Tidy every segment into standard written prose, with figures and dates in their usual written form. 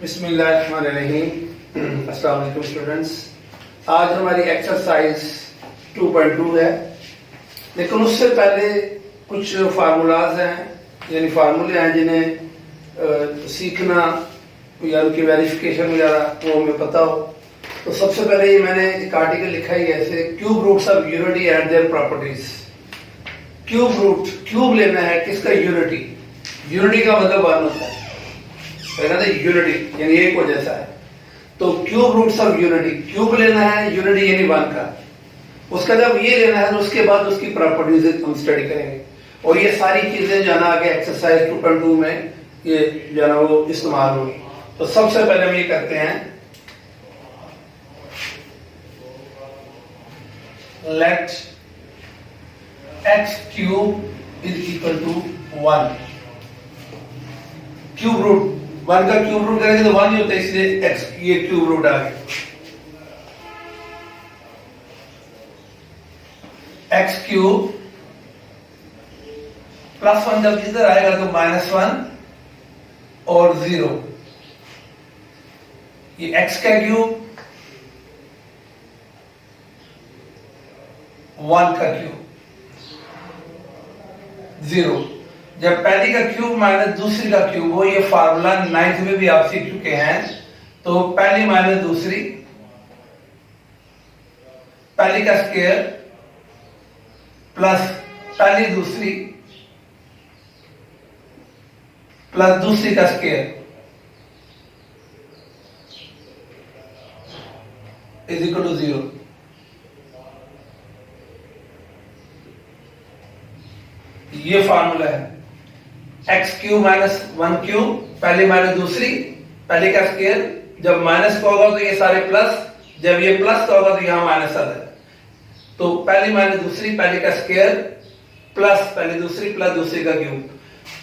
बिस्मिल्लाहिर्रहमानिर्रहीम। अस्सलाम वालेकुम स्टूडेंट्स। आज हमारी एक्सरसाइज 2.2 है, लेकिन उससे पहले कुछ फार्मूलाज हैं, यानी फार्मूले हैं जिन्हें सीखना या उनकी वेरिफिकेशन वगैरह वो हमें पता हो। तो सबसे पहले ये मैंने एक आर्टिकल लिखा है ऐसे, cube roots of unity and their properties. Cube root, cube लेना है किसका? यूनिटी। यूनिटी का मतलब वन होता है, यूनिटी यानी एक हो जैसा है। तो cube roots of unity, cube लेना है, यूनिटी यानी वन का। उसका जब ये लेना है तो उसके बाद उसकी प्रॉपर्टीज हम स्टडी करेंगे, और ये सारी चीजें जो है ना आगे एक्सरसाइज 2.2 में ये जो है ना वो इस्तेमाल होगी। तो सबसे पहले हम ये करते हैं, let x cube is equal to 1। Cube root, one का क्यूब रूट करेंगे तो वन ही होता है, इसलिए एक्स ये क्यूब रूट आ गया। एक्स क्यूब प्लस वन जब इधर आएगा तो -1 और 0। ये एक्स का क्यूब 1 का क्यूब 0। जब पहली का क्यूब माइनस दूसरी का क्यूब हो, ये फार्मूला 9th में भी आप सीख चुके हैं। तो पहली माइनस दूसरी, पहली का स्क्वायर प्लस पहली दूसरी प्लस दूसरी का स्क्वायर इज इक्वल टू 0। ये फार्मूला है। एक्स क्यूब माइनस 1 क्यूब, पहली माइनस दूसरी, पहली का स्क्वायर। जब माइनस का होगा तो ये सारे प्लस, जब ये प्लस का होगा तो यहां माइनस आ जाए। तो पहली माइनस दूसरी, पहली का स्क्वायर प्लस पहली दूसरी प्लस दूसरी का क्यूब,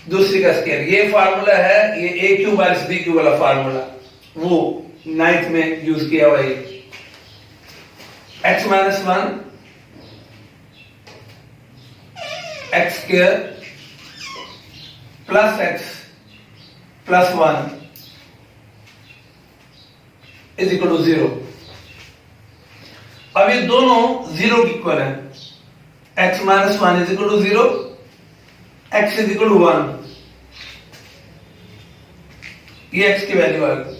दूसरी का स्क्वायर। ये फार्मूला है, ये a cube minus b cube वाला फार्मूला, वो 9th में यूज किया हुआ है। X minus 1 x square plus x plus 1 is equal to 0। अब ये दोनों 0 के इक्वल है। X minus 1 is equal to 0, x is equal to 1। ये एक्स की वैल्यू आ गई।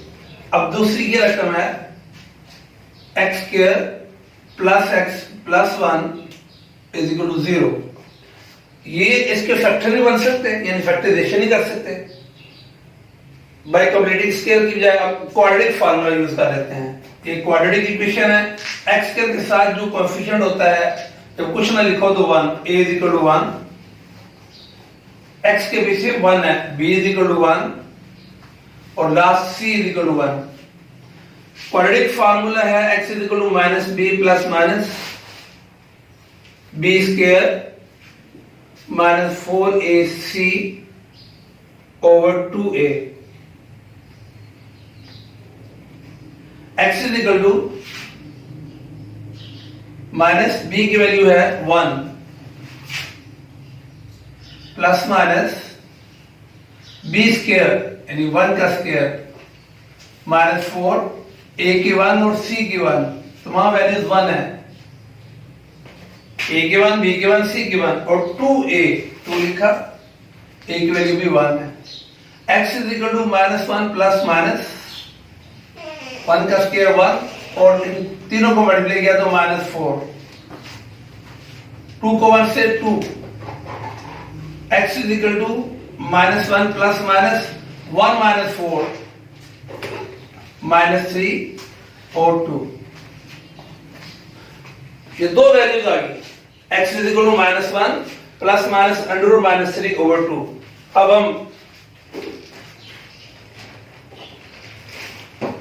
अब दूसरी ये रकम है x square plus x plus 1 is equal to 0। ये इसके फैक्टर भी बन सकते हैं, यानी फैक्टराइजेशन ही कर सकते हैं। बाय क्वाड्रेटिक स्क्वायर की बजाय आप क्वाड्रेटिक फार्मूला यूज कर लेते हैं। ये क्वाड्रेटिक इक्वेशन है, एक्स स्क्वायर के साथ जो कोएफिशिएंट होता है, जब कुछ ना लिखो तो 1, a is equal to 1, x के पीछे 1 है, b इज इक्वल टू 1 और last c is equal to 1। Quadratic formula है x is equal to minus b plus minus b square minus 4ac over 2a। x is equal to minus b की value है 1 plus minus b square यानी 1 का square minus 4 a की 1 और c की 1, तमाम values 1 है। a की 1, b की 1, c की 1 और 2a, 2 लिखा, a की वैल्यू भी 1 है। x is equal to minus 1 plus minus 1 का स्क्वायर 1 और इन तीनों को मल्टीप्लाई किया तो माइनस 4, 2 को 1 से 2। x is equal to minus 1 plus minus 1 minus 4 minus 3 और 2। ये दो वैल्यूज आ गई। x is equal to minus 1 plus minus under root minus 3 over 2। अब हम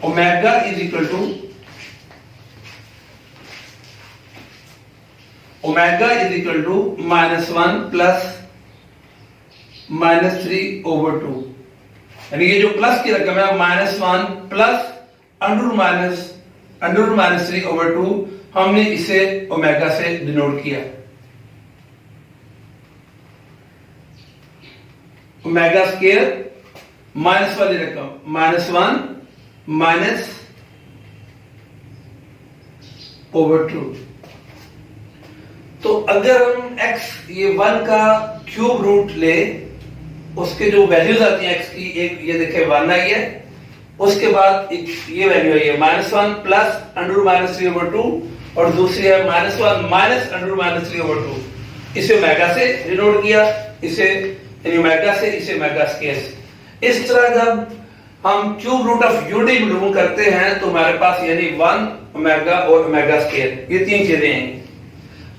omega is equal to minus 1 plus minus 3 over 2, यानी ये जो प्लस की रकम है -1 plus under root minus 3 over 2, हमने इसे ओमेगा से डिनोट किया। ओमेगा स्क्वायर माइनस वाली रकम -1 माइनस ओवर 2। तो अगर हम x ये 1 का क्यूब रूट ले, उसके जो वैल्यूज आती हैं x की, एक ये देखे 1 आई है, उसके बाद ये वैल्यू आई है -1 प्लस √-3/2 और दूसरी है -1 माइनस √-3/2। इसे ओमेगा से डिनोट किया, इसे ओमेगा से, इसे ओमेगा स्क्वायर। इस तरह जब हम क्यूब रूट ऑफ यूनिटी ढूंढ करते हैं तो हमारे पास यानी 1 ओमेगा और ओमेगा स्क्वायर, ये तीन चीजें हैं।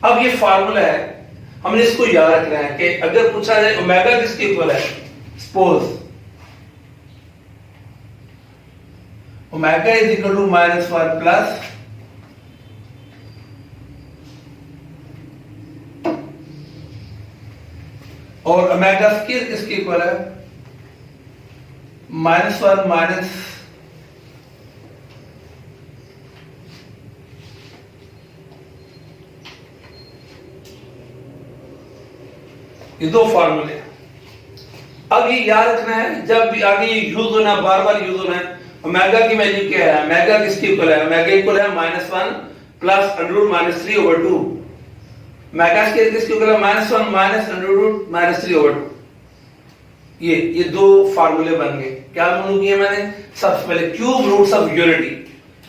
अब ये फार्मूला है, हमने इसको याद रखना है कि अगर पूछा जाए ओमेगा किसके इक्वल है, suppose omega is equal to -1 plus और ओमेगा स्क्वायर किसके इक्वल है, -1 माइनस ये दो फार्मूले। अब ये याद रखना है, जब भी आगे यूज होना, बार बार यूज होना है। ओमेगा की वैल्यू क्या है, ओमेगा किसके इक्वल है, ओमेगा इक्वल है -1 प्लस √-3/2। ओमेगा स्क्वायर किसके इक्वल है, -1 माइनस √-3/2। ये दो फार्मूले बन गए। क्या मालूम किए मैंने, सबसे पहले cube roots of unity.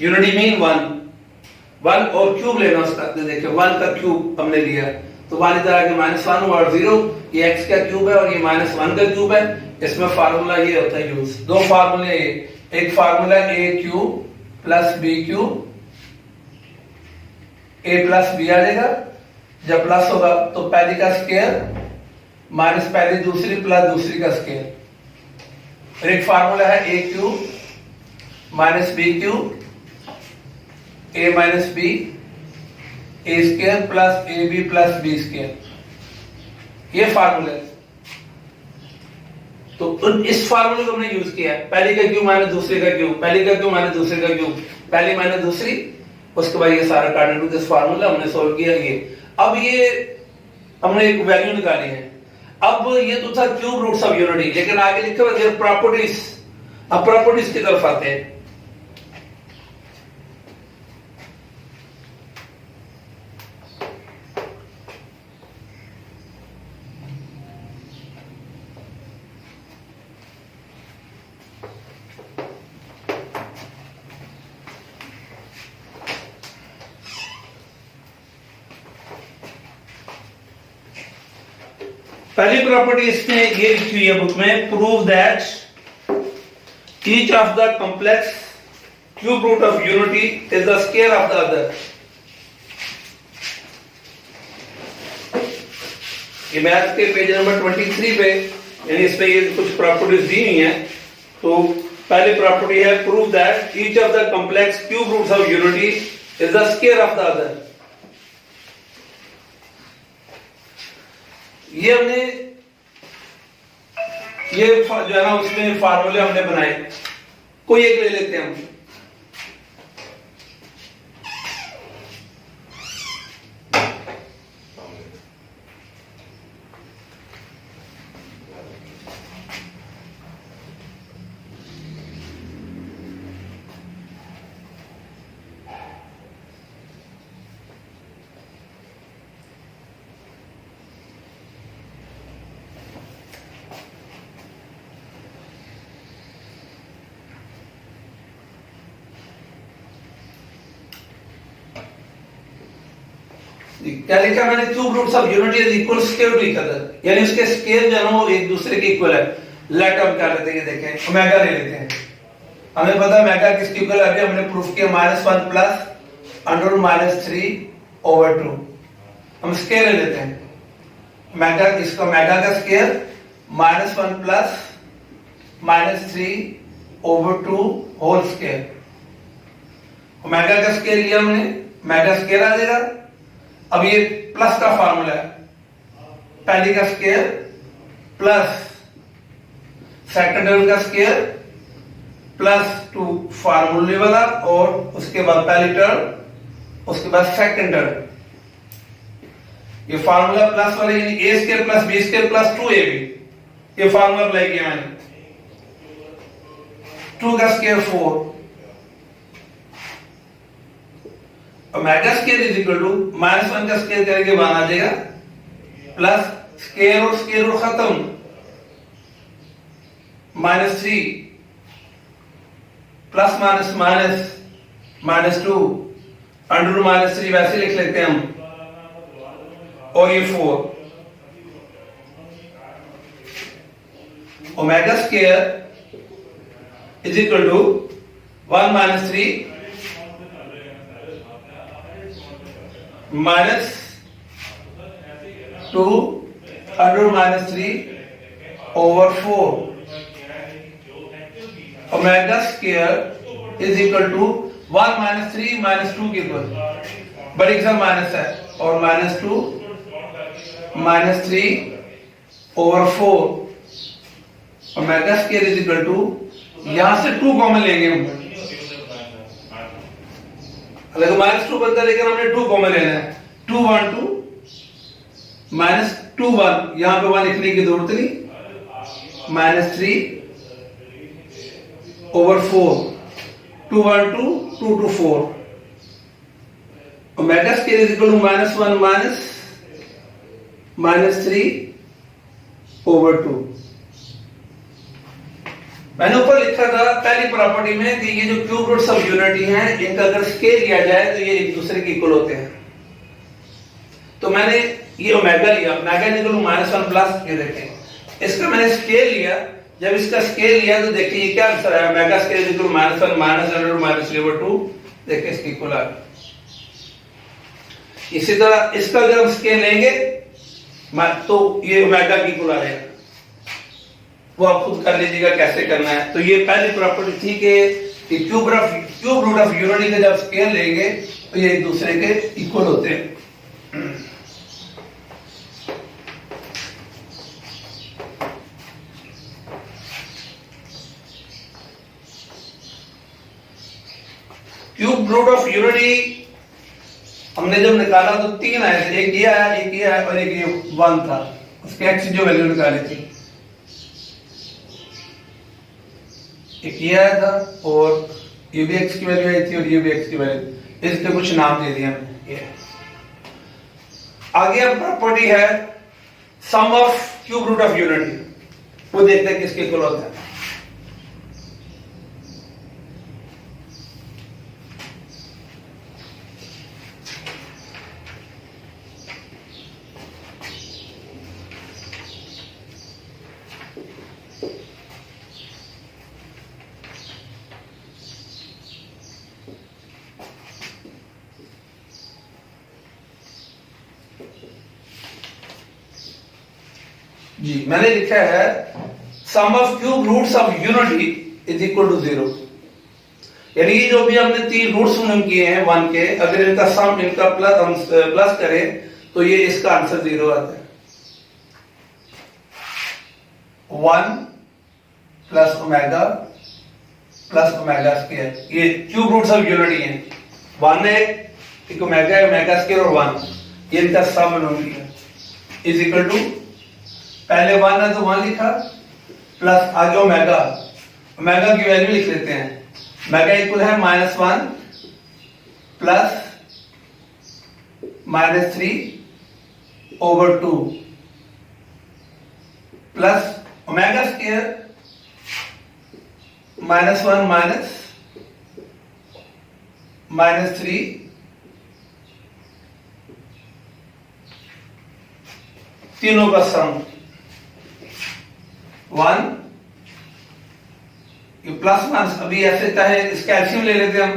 Unity mean 1 और क्यूब लेना उसका, देखिए 1 का क्यूब हमने लिया तो मान लीजिए कि -1 और 0, ये x का क्यूब है और ये -1 का क्यूब है। इसमें फार्मूला ये होता है यूज, दो फार्मूले, एक formula a cube plus b cube, a plus b आ जाएगा। जब प्लस होगा तो पहली का स्क्वायर माइनस पहली दूसरी प्लस दूसरी का स्क्वायर। और एक फार्मूला है a cube minus b cube, a minus b, a square plus ab plus b square, ये फार्मूला। तो इस फार्मूले को हमने यूज किया है, पहली का क्यूब माइनस दूसरे का क्यूब, पहली का क्यूब माइनस दूसरे का क्यूब, पहली माइनस दूसरी, उसके बाद ये सारा अकॉर्डिंग टू दिस फार्मूला हमने सॉल्व किया। ये अब ये हमने एक वैल्यू निकाली है। अब ये तो था क्यूब रूट्स ऑफ यूनिटी, लेकिन आगे लिखा हुआ है प्रॉपर्टीज। अब प्रॉपर्टीज की तरफ आते हैं। पहली प्रॉपर्टी इसमें ये लिखी हुई है बुक में, prove that each of the complex cube root of unity is the square of the other. ये मैथ के पेज नंबर 23 पे, यानी इसमें ये कुछ प्रॉपर्टीज दी हुई हैं। तो पहली प्रॉपर्टी है prove that each of the complex cube roots of unity is the square of the other. ये हमने ये जो है ना उसमें फार्मूले हमने बनाए, कोई एक ले लेते हैं हम। क्या लिखा मैंने, cube roots of unity is equal square to each other, यानी उसके स्क्वायर जो है वो एक दूसरे के इक्वल है। लेट हम क्या लेते हैं, देखें ओमेगा ले लेते हैं। हमें पता है ओमेगा किसके इक्वल है, अभी हमने प्रूफ किया -1 प्लस √-3/2। हम स्क्वायर ले लेते हैं ओमेगा, इसका ओमेगा का square -1 plus -3/2 whole square. Omega का स्क्वायर लिया हमने, ओमेगा स्क्वायर आ जाएगा। अब ये प्लस का फार्मूला है, पहली का स्क्वायर प्लस सेकंड टर्म का स्क्वायर प्लस 2 फार्मूले वाला, और उसके बाद पहली टर्म, उसके बाद सेकंड टर्म। ये फार्मूला प्लस वाले यानी a square plus b square plus 2ab, ये फार्मूला अप्लाई किया मैंने। 2 का square 4, omega square is equal to -1 का स्क्वायर करेंगे 1 आ जाएगा, प्लस स्क्वायर रूट खत्म -3 प्लस माइनस माइनस -2 अंडर -3 वैसे लिख लेते हैं हम, और ये 4 omega square is equal to 1 - 3 -2 under -3 over 4 omega square is equal to 1 - 3 -2 के इक्वल, बड़ी सा माइनस है, और -2 -3 over 4 omega square is equal to, यहां से 2 कॉमन लेंगे हम, अगर -2 बनता लेकिन हमने 2 कॉमन लेना है, 2 1 2 -2 1, यहां पे 1 लिखने की जरूरत नहीं, -3 over 4 2 1 2 2 2 4 omega square is equal to -1 -3 over 2। मैंने ऊपर लिखा था पहली प्रॉपर्टी में कि ये जो क्यूब रूट्स ऑफ यूनिटी हैं, इनका अगर स्केल लिया जाए तो ये एक दूसरे के इक्वल होते हैं। तो मैंने ये ओमेगा लिया, ओमेगा इक्वल टू -1 प्लस, ये देखें इसका मैंने स्केल लिया, जब इसका स्केल लिया तो देखिए ये क्या आंसर आया, ओमेगा स्केल इक्वल टू -1 -√-3/2, देखिए इसकी इक्वल आ गया। इसी तरह इसका अगर हम स्केल लेंगे तो ये ओमेगा की इक्वल आ जाएगा, वो आप खुद कर लीजिएगा कैसे करना है। तो ये पहली प्रॉपर्टी थी कि क्यूब रूट ऑफ यूनिटी का जब स्केल लेंगे तो ये एक दूसरे के इक्वल होते हैं। क्यूब रूट ऑफ यूनिटी हमने जब निकाला तो 3 आए थे, एक ये आया, एक ये आया और एक ये 1 था, उसके एक्स जो वैल्यू निकाली थी, एक ये आया था और ये भी एक्स की वैल्यू आई थी और ये भी एक्स की वैल्यू, इसके कुछ नाम दे दिए हमने। ये आगे अब प्रॉपर्टी है sum of cube root of unity, वो देखते हैं किसके इक्वल होता है। जी मैंने लिखा है sum of cube roots of unity is equal to 0, यानी जो भी हमने 3 रूट्स मालूम किए हैं 1 के, अगर इनका सम इनका प्लस करें तो ये इसका आंसर 0 आता है। 1 प्लस ओमेगा स्क्वायर, ये क्यूब रूट्स ऑफ यूनिटी है, 1 है, एक ओमेगा स्क्वायर और 1, ये इनका सम मालूम किया, इज इक्वल टू पहले 1 है तो 1 लिखा, प्लस आगे ओमेगा की वैल्यू लिख लेते हैं, ओमेगा इक्वल है -1 plus -3 over 2 plus omega square -1 -3 तीनों का सम 1, ये प्लस माइनस, अभी ऐसे चाहे इसका एलसीएम ले लेते हम,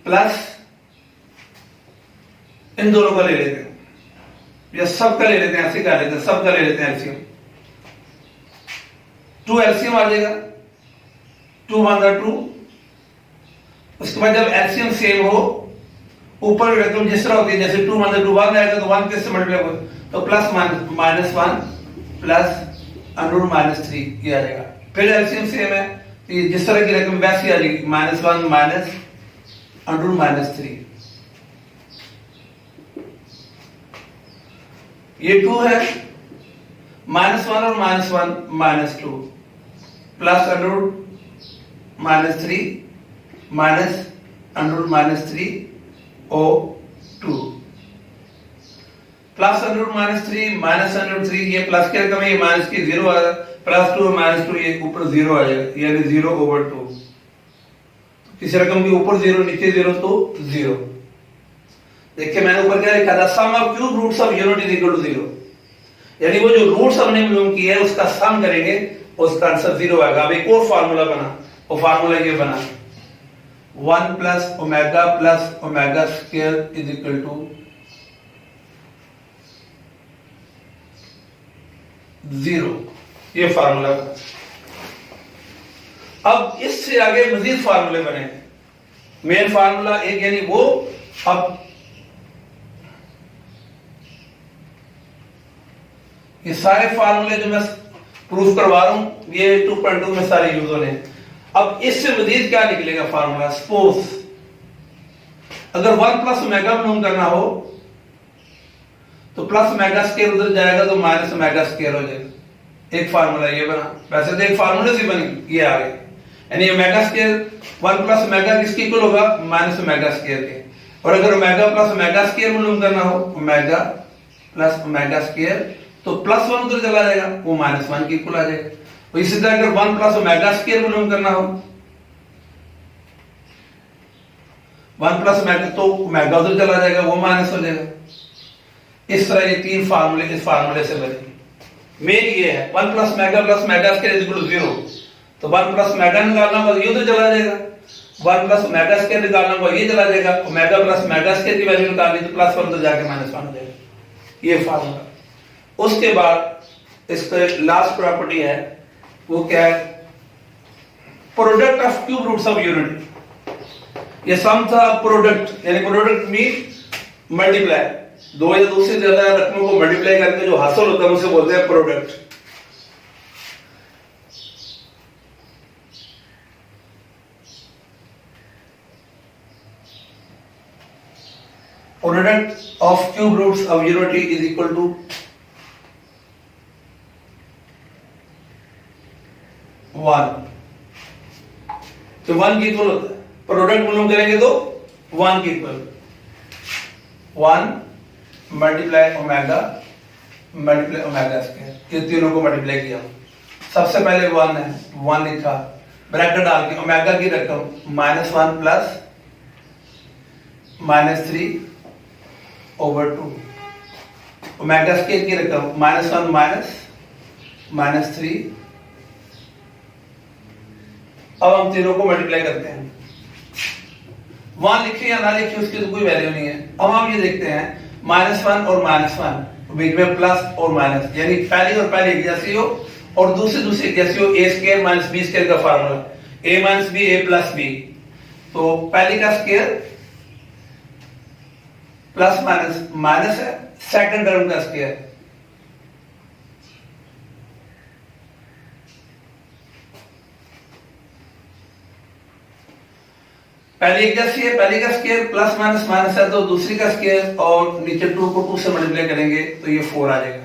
प्लस इन दोनों का ले लेते हैं, या सब का ले लेते हैं, ऐसे कर लेते हैं, सब का ले लेते हैं एलसीएम, 2 एलसीएम आ जाएगा, 2 1 2, उसके बाद जब एलसीएम सेम हो ऊपर रकम जिस तरह होती है, जैसे 2 1 2 1 आएगा तो 1 किससे मल्टीप्लाई होगा, तो प्लस -1 प्लस √-3 ये आ जाएगा। फिर एलसीएम सेम है, तो ये जिस तरह की रकम वैसी आ जाएगी, -1 √-3, ये 2 है, -1 और -1 -2 plus √-3 minus under minus 3 O2 plus under minus 3 minus under 3, ये प्लस क्या रकम है, ये माइनस की 0 आ जाएगा, प्लस 2 माइनस 2, ये ऊपर 0 आ जाएगा, यानी 0/2। किसी रकम के ऊपर 0 नीचे 0 तो 0। देखिए मैंने ऊपर क्या लिखा था, sum of cube roots of unit is equal to 0, यानी वो जो रूट्स हमने मालूम किया है उसका सम करेंगे, उसका आंसर 0 आएगा। अब एक और फार्मूला बना, वो फार्मूला ये बना 1 plus omega square is equal to 0, ये फार्मूला बना। अब इससे आगे मजीद फार्मूले बने, मेन फार्मूला एक यानी वो, अब ये सारे फार्मूले जो मैं प्रूफ करवा रहा हूं ये 2.2 में सारे यूज होने। अब इससे मजीद क्या निकलेगा फार्मूला, सपोज अगर 1 प्लस ओमेगा मालूम करना हो तो प्लस ओमेगा स्क्वायर उधर जाएगा तो माइनस ओमेगा स्क्वायर हो जाएगा। एक फार्मूला ये बना, वैसे तो एक फार्मूले से बनी ये आ गए, यानी ओमेगा स्क्वायर 1 प्लस ओमेगा किसके इक्वल होगा, माइनस ओमेगा स्क्वायर के। और अगर ओमेगा प्लस ओमेगा स्क्वायर मालूम करना हो, ओमेगा प्लस ओमेगा स्क्वायर, तो प्लस 1 उधर चला जाएगा, वो माइनस 1 के इक्वल आ जाएगा। तो इसी तरह अगर 1 प्लस ओमेगा स्क्वायर मालूम करना हो, 1 प्लस ओमेगा, तो ओमेगा उधर चला जाएगा, वो माइनस हो जाएगा। इस तरह ये तीन फार्मूले इस फार्मूले से बने। मेन ये है 1 plus omega square is equal to 0, तो 1 प्लस ओमेगा निकालना होगा ये उधर चला जाएगा, 1 प्लस ओमेगा स्क्वायर निकालना होगा ये चला जाएगा, ओमेगा प्लस ओमेगा स्क्वायर की वैल्यू निकालनी तो प्लस 1 उधर जाके माइनस 1 हो जाएगा, ये फार्मूला। उसके बाद इसका लास्ट प्रॉपर्टी है, वो क्या है, product of cube roots of unit. ये सम था प्रोडक्ट, यानी प्रोडक्ट मीन मल्टीप्लाई, दो या दो से ज्यादा रकमों को मल्टीप्लाई करके जो हासिल होता है उसे बोलते हैं product. Product of cube roots of unity is equal to 1, तो 1 के इक्वल होता है। प्रोडक्ट मालूम करेंगे तो 1 के इक्वल, 1 मल्टीप्लाई ओमेगा स्क्वायर, ये तीनों को मल्टीप्लाई किया। सबसे पहले 1 है, 1 लिखा, ब्रैकेट डाल के ओमेगा की रकम -1 प्लस -3/2, ओमेगा स्क्वायर की रकम -1 -3। अब हम तीनों को मल्टीप्लाई करते हैं, 1 लिखे या ना लिखे उसकी तो कोई वैल्यू नहीं है। अब हम ये देखते हैं -1 और -1 बीच में प्लस और माइनस, यानी पहली और पहली एक जैसी हो और दूसरी एक जैसी हो, a² - b² का फार्मूला, a - b a+b। तो पहली का स्क्वायर प्लस माइनस है, सेकंड टर्म का स्क्वायर पहली एक जैसी है, पहली का स्क्वायर प्लस माइनस है तो दूसरी का स्क्वायर, और नीचे 2 को 2 से मल्टीप्लाई करेंगे तो ये 4 आ जाएगा।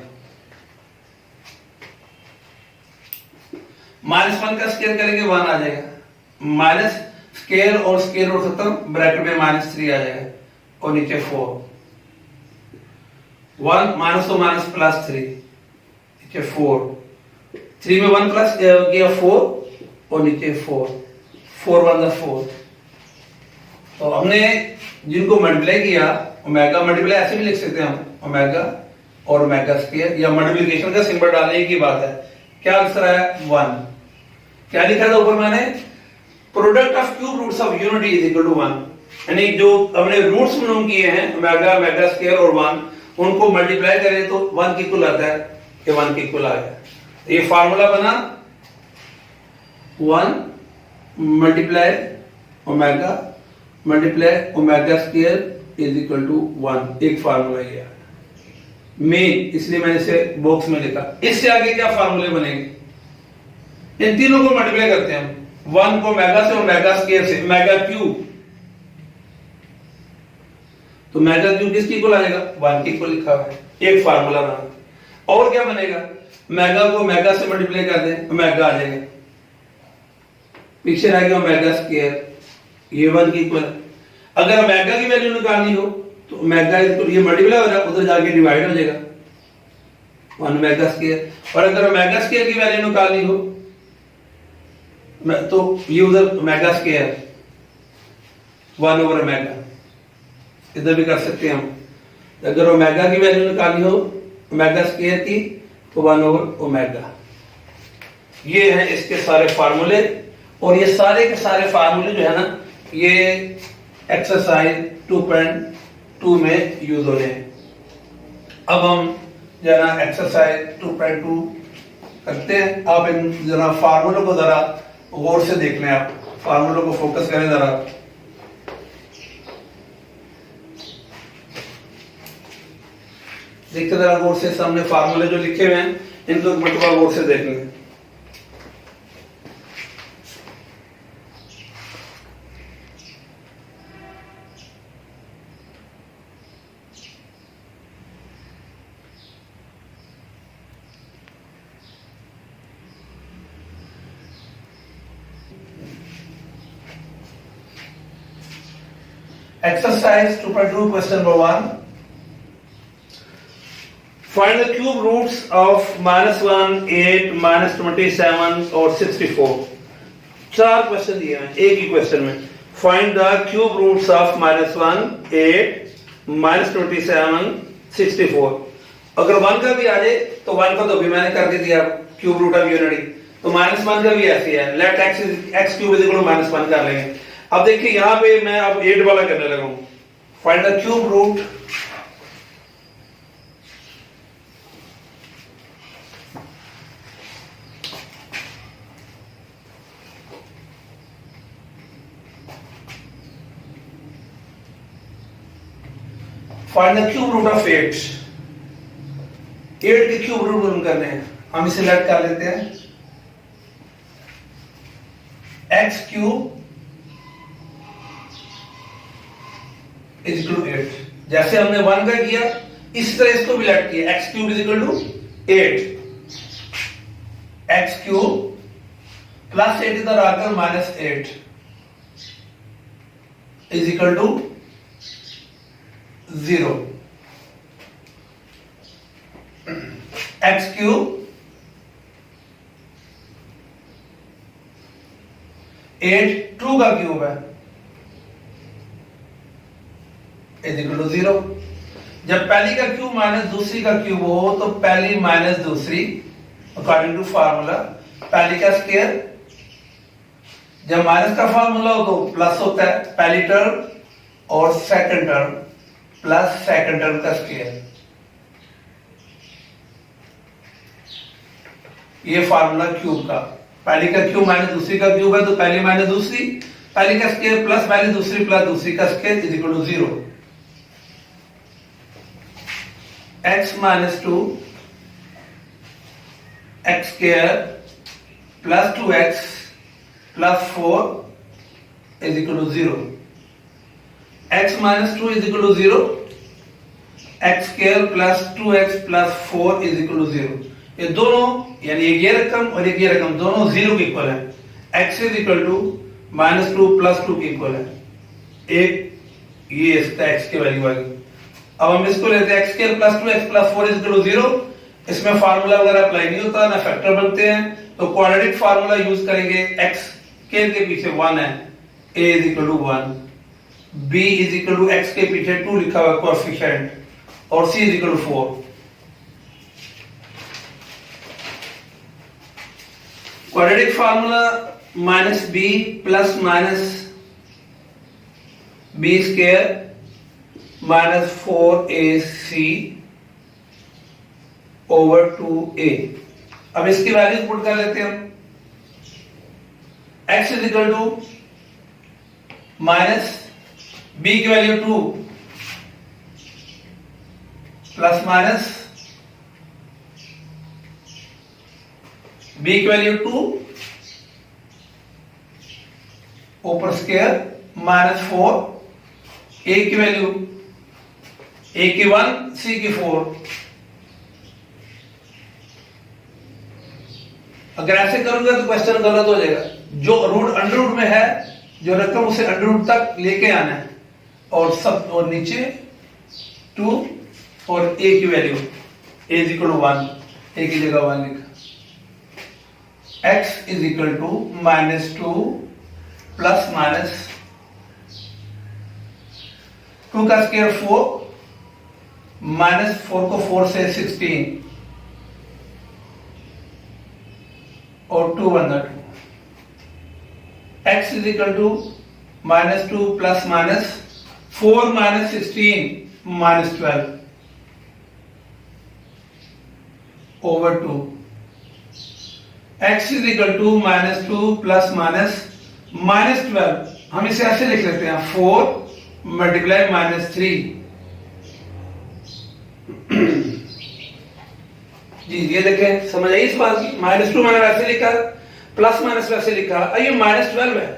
-1 का स्क्वायर करेंगे 1 आ जाएगा, माइनस स्क्वायर और स्क्वायर रूट खत्म, ब्रैकेट में -3 आ जाएगा और नीचे 4, 1 माइनस तो माइनस प्लस 3 नीचे 4, 3 में 1 प्लस किया 4 और नीचे 4, 4 1 4। तो हमने जिनको मल्टीप्लाई किया, ओमेगा मल्टीप्लाई ऐसे भी लिख सकते हैं हम, ओमेगा और ओमेगा स्क्वायर, या मल्टीप्लिकेशन का सिंबल डालने की बात है। क्या आंसर है 1। क्या लिखा था ऊपर मैंने, product of cube roots of unity is equal to 1, यानी जो हमने रूट्स मालूम किए हैं ओमेगा स्क्वायर और 1, उनको मल्टीप्लाई करें तो 1 के इक्वल आता है, ये 1 के इक्वल आ गया। ये फार्मूला बना 1 multiply omega square is equal to 1, एक फार्मूला ये है मेन, इसलिए मैंने इसे बॉक्स में लिखा। इससे आगे क्या फार्मूले बनेंगे, इन तीनों को मल्टीप्लाई करते हैं हम, 1 को ओमेगा से, ओमेगा स्क्वायर से, ओमेगा क्यूब, तो ओमेगा क्यूब किसके इक्वल आ जाएगा, 1 के इक्वल लिखा हुआ है, एक फार्मूला बना। और क्या बनेगा, ओमेगा को ओमेगा से मल्टीप्लाई कर दें, ओमेगा आ जाएगा, पीछे रहेगा ओमेगा स्क्वायर ये 1 के इक्वल। अगर ओमेगा की वैल्यू निकालनी हो तो ओमेगा तो ये मल्टीप्लाई हो रहा है, उधर जाके डिवाइड हो जाएगा 1 ओमेगा स्क्वायर। और अगर ओमेगा स्क्वायर की वैल्यू निकालनी हो तो ये उधर ओमेगा स्क्वायर 1 ओवर ओमेगा, इधर भी कर सकते हैं हम। अगर ओमेगा की वैल्यू निकालनी हो ओमेगा स्क्वायर की तो 1 ओवर ओमेगा। ये है इसके सारे फार्मूले, और ये सारे के सारे फार्मूले जो है ना ये एक्सरसाइज 2.2 में यूज होने हैं। अब हम जरा एक्सरसाइज 2.2 करते हैं। आप इन जरा फार्मूलों को जरा गौर से देख लें, आप फार्मूलों को फोकस करें जरा। देखते जरा गौर से, सामने फार्मूले जो लिखे हुए हैं इनको एक मरतबा गौर से देख लेंगे। Exercise 2.2 question number 1. Find the cube roots of -1, 8, -27 और 64. 4 क्वेश्चन दिए हैं एक ही क्वेश्चन में। Find the cube roots of -1, 8, -27, 64। अगर 1 का भी आ जाए तो 1 का तो भी मैंने करके दिया क्यूब रूट ऑफ यूनिटी, तो -1 का भी ऐसे है। Let x cube is equal to -1 कर लेंगे। अब देखिए यहां पे मैं अब 8 वाला करने लगा हूं। Find the cube root find the cube root of 8। 8 के क्यूब रूट हम करने हैं, हम इसे लेट कर लेते हैं x cube is equal to 8। जैसे हमने 1 का किया इस तरह इसको भी लेट किया, x cube is equal to 8। x cube plus 8 इधर आकर -8 is equal to 0। x cube 8 2 का क्यूब है इज इक्वल टू 0। जब पहली का क्यूब माइनस दूसरी का क्यूब हो तो पहली माइनस दूसरी अकॉर्डिंग टू फार्मूला, पहली का स्क्वायर। जब माइनस का फार्मूला हो तो प्लस होता है पहली टर्म, और second term plus second term का स्क्वायर। ये फार्मूला क्यूब का, पहली का क्यूब माइनस दूसरी का क्यूब है तो पहली माइनस दूसरी, पहली का स्क्वायर प्लस पहली दूसरी प्लस दूसरी का square is equal to 0। x minus 2 x square plus 2x plus 4 is equal to 0. x minus 2 is equal to 0. x square plus 2x plus 4 is equal to 0. ये दोनों यानी ये रकम और ये रकम दोनों 0 के इक्वल है। x is equal to -2 plus 2 के इक्वल है। एक ये इसका x की वैल्यू आ गई। अब हम इसको लेते हैं x square plus 2x plus 4 is equal to 0। इसमें फार्मूला वगैरह अप्लाई नहीं होता, ना फैक्टर बनते हैं, तो क्वाड्रेटिक फार्मूला यूज करेंगे। x स्क्वायर के पीछे 1 है, a is equal to 1, b is equal to x के पीछे 2 लिखा हुआ कोएफिशिएंट, और c is equal to 4। Quadratic formula -b plus -b square -4ac over 2a। अब इसकी वैल्यूज पुट कर लेते हैं हम। x is equal to minus b की वैल्यू 2 प्लस माइनस b की वैल्यू 2 ऊपर स्क्वायर -4, a की वैल्यू a की 1 c की 4। अगर ऐसे करूंगा तो क्वेश्चन गलत हो जाएगा। जो रूट अंडर रूट में है जो रकम उसे अंडर रूट तक लेके आना है, और सब और नीचे 2 और a की value a is equal to 1, a की जगह 1 लिखा, x is equal to -2 plus minus 2 का स्क्वायर 4, -4 को 4 से 16 और 2 1 2, x is equal to -2 plus minus 4 minus 16 minus 12 over 2. x is equal to -2 plus minus -12. हम इसे ऐसे लिख लेते हैं 4 मल्टीप्लाई -3. जी ये देखें, समझ आई इस बात की। -2 मैंने वैसे लिखा, प्लस माइनस वैसे लिखा, ये -12 है।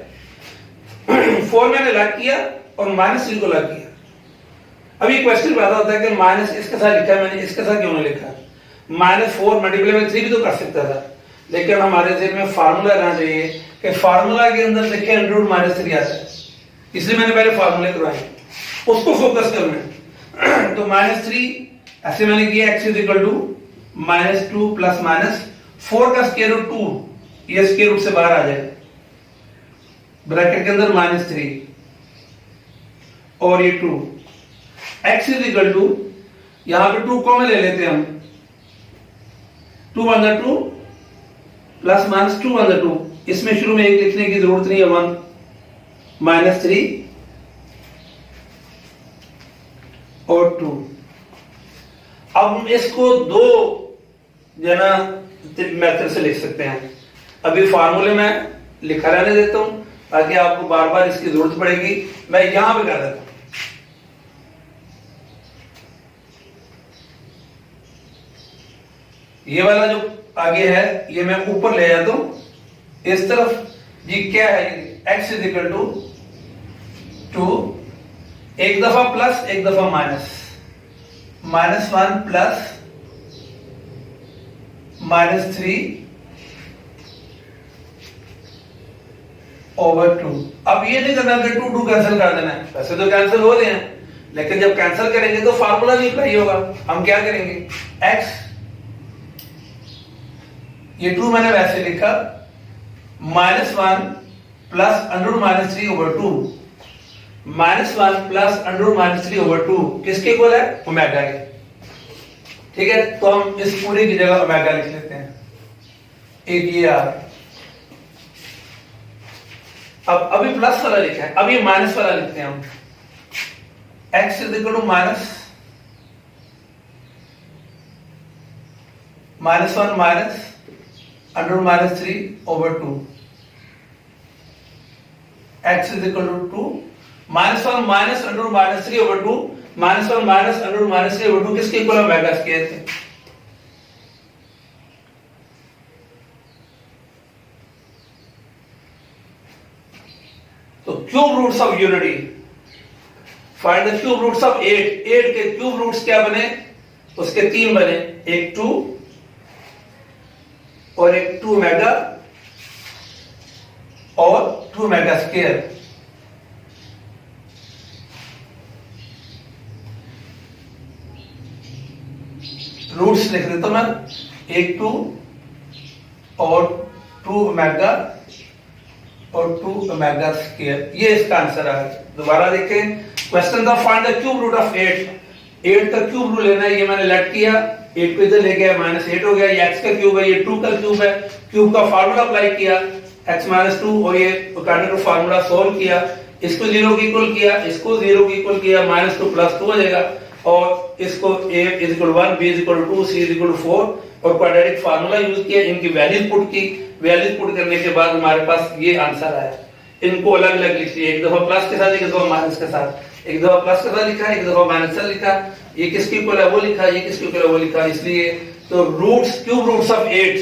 4 मैंने लग किया और -3 को लग किया। अब ये क्वेश्चन पैदा होता है कि माइनस इसके साथ लिखा है मैंने, इसके साथ क्यों नहीं लिखा? -4 मल्टीप्लाई में 3 भी तो कर सकता था, लेकिन हमारे जेब में फार्मूला रहना चाहिए कि फार्मूला के अंदर देखिए अंडर -3 आता है, इसलिए मैंने पहले फार्मूले करवाए, उसको फोकस करना है। तो -3 ऐसे मैंने किया, x is equal to -2 plus minus 4 का स्क्वायर रूट 2, ये स्क्वायर रूट से बाहर आ जाए, ब्रैकेट के अंदर -3 और ये 2, x इज इक्वल टू, यहां पे 2 कॉमन ले लेते हैं हम, 2 1 2 प्लस माइनस 2 1 2, इसमें शुरू में एक लिखने की जरूरत नहीं है, 1 -3 और 2। अब हम इसको दो जना मेथड से लिख सकते हैं। अभी फार्मूले में लिखा रहने देता हूं ताकि आपको बार बार इसकी जरूरत पड़ेगी, मैं यहां पे कर देता हूं। ये वाला जो आगे है ये मैं ऊपर ले जाता हूं इस तरफ। जी क्या है, x इज इक्वल टू 2, एक दफा प्लस एक दफा माइनस, -1 प्लस -3 ओवर 2। अब ये नहीं करना कि 2 कैंसिल कर देना है, वैसे तो कैंसिल हो रहे हैं, लेकिन जब कैंसिल करेंगे तो फार्मूला भी अप्लाई होगा। हम क्या करेंगे, x, ये 2 मैंने वैसे लिखा, -1 plus under -3 over 2, -1 plus under -3 over 2 किसके इक्वल है, ओमेगा के। ठीक है, तो हम इस पूरे की जगह ओमेगा लिख लेते हैं, एक ये r। अब अभी प्लस वाला लिखा है, अब ये माइनस वाला लिखते हैं हम, x is equal to -1 minus under -3 over 2, x is equal to 2, -1 minus under -3 over 2, -1 minus under -3 over 2 किसके इक्वल है, ओमेगा स्क्वायर के। तो cube roots of unity, find the cube roots of 8। 8 के क्यूब रूट्स क्या बने, उसके 3 बने, एक 2 और एक 2 मेगा और 2 मेगा स्क्वायर। रूट्स लिख देता हूं मैं, एक 2 और 2 मेगा और 2 ओमेगा स्क्वायर, ये इसका आंसर है। दोबारा देखें, क्वेश्चन था find the cube root of 8। 8 का क्यूब रूट लेना है, ये मैंने लेट किया, 8 को इधर ले गया, -8 हो गया, ये x का क्यूब है, ये 2 का क्यूब है, क्यूब का फार्मूला अप्लाई किया, x - 2 और ये अकॉर्डिंग टू फार्मूला सोल्व किया, इसको 0 की इक्वल किया, इसको 0 की इक्वल किया, -2 + 2 हो जाएगा, और इसको a = 1, b = 2, c = 4 और क्वाड्रेटिक फार्मूला यूज किया, इनकी वैल्यूज पुट की, वैल्यूज पुट करने के बाद हमारे पास ये आंसर आया। इनको अलग अलग लिख लिया, एक दफा प्लस के साथ, एक दफा माइनस के साथ, एक दफा प्लस के साथ लिखा, एक दफा माइनस से लिखा, ये किसके इक्वल है वो लिखा, ये किसके इक्वल है वो लिखा। इसलिए तो roots, cube roots of 8,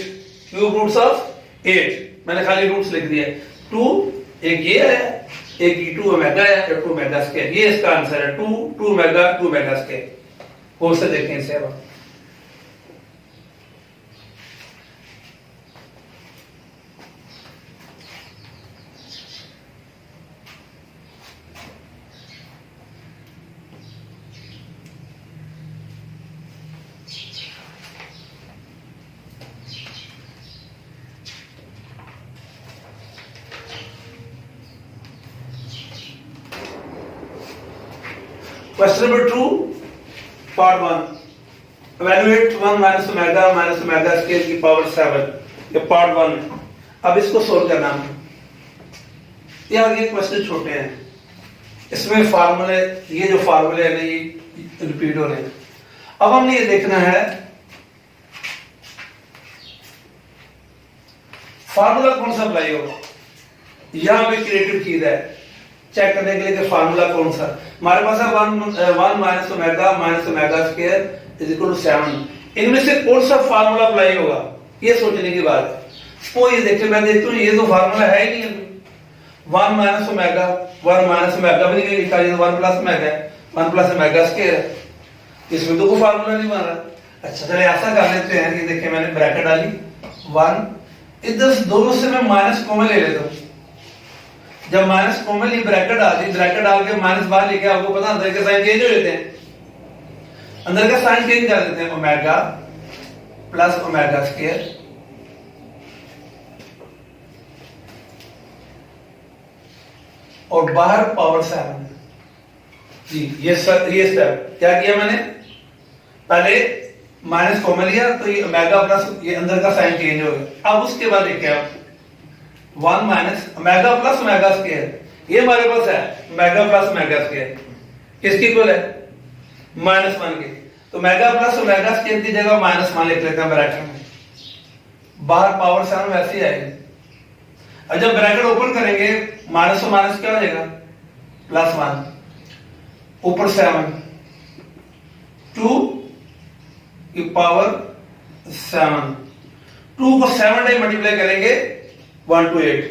cube roots of 8 मैंने खाली रूट्स लिख दिया, 2 एक ये है, एक ये 2 ओमेगा है और 2 मेगा स्क्वायर, ये इसका आंसर है, 2 मेगा 2 मेगा स्क्वायर। हो से देखें इसे अब question number 2 part 1, evaluate 1 minus omega square की पावर 7, ये पार्ट 1 है। अब इसको सोल्व करना है। ये आगे क्वेश्चन छोटे हैं, इसमें फार्मूले, ये जो फार्मूले है ना ये रिपीट हो रहे हैं। अब हमने ये देखना है फार्मूला कौन सा अप्लाई होगा। यहां पे क्रिएटिव चीज है चेक करने के लिए कि फार्मूला कौन सा। हमारे पास है 1 minus omega square is equal to 7। इनमें से कौन सा फार्मूला अप्लाई होगा ये सोचने की बात है। वो ये देखिए, मैं देखता हूँ ये तो फार्मूला है ही नहीं। 1 माइनस ओमेगा भी नहीं लिखा, ये 1 प्लस ओमेगा है, 1 प्लस ओमेगा स्क्वायर है, इसमें तो कोई फार्मूला नहीं बन रहा। अच्छा चलिए ऐसा कर लेते हैं, ये देखिए मैंने ब्रैकेट डाली 1, इधर दोनों से मैं माइनस कॉमन ले लेता हूँ। जब माइनस कॉमन ली ब्रैकेट आती, ब्रैकेट डाल के माइनस बाहर लेके, आपको पता अंदर के साइन चेंज हो जाते हैं, अंदर का साइन चेंज कर देते हैं, ओमेगा प्लस ओमेगा स्क्वायर और बाहर पावर 7 जी। ये स्टेप क्या किया मैंने, पहले माइनस कॉमन लिया तो ये ओमेगा प्लस, ये अंदर का साइन चेंज हो गया। अब उसके बाद देखिए आप 1 minus omega plus omega square, ये हमारे पास है ओमेगा प्लस ओमेगा स्क्वायर, किसकी इक्वल है -1 के। तो ओमेगा प्लस ओमेगा स्क्वायर की जगह -1 लिख लेते हैं ब्रैकेट में, बाहर पावर 7 वैसे ही आएगी। अब जब ब्रैकेट ओपन करेंगे माइनस से माइनस क्या हो जाएगा +1, ऊपर 7, 2 की पावर 7, 2 को 7 टाइम मल्टीप्लाई करेंगे 1 to 8।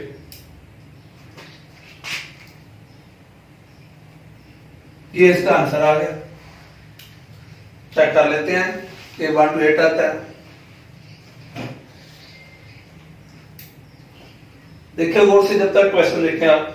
ये इसका आंसर आ गया। चेक कर लेते हैं कि 1 to 8 आता है। देखिए गौर से, जब तक क्वेश्चन लिखें आप।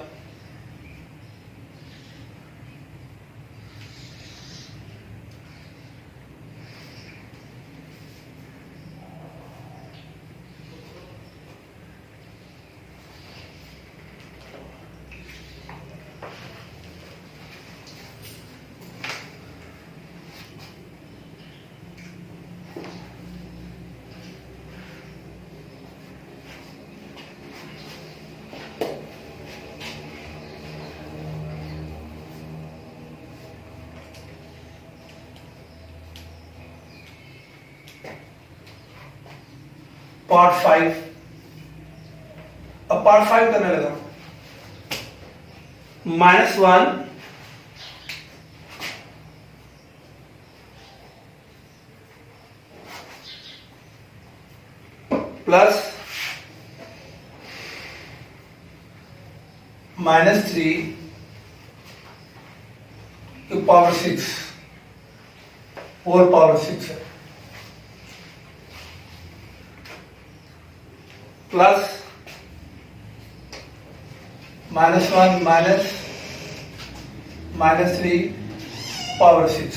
पार्ट 5, अब पार्ट 5 करने लगा। -1 प्लस -3 की पावर 6 और पावर 6 है, प्लस -1 -3 पावर 6।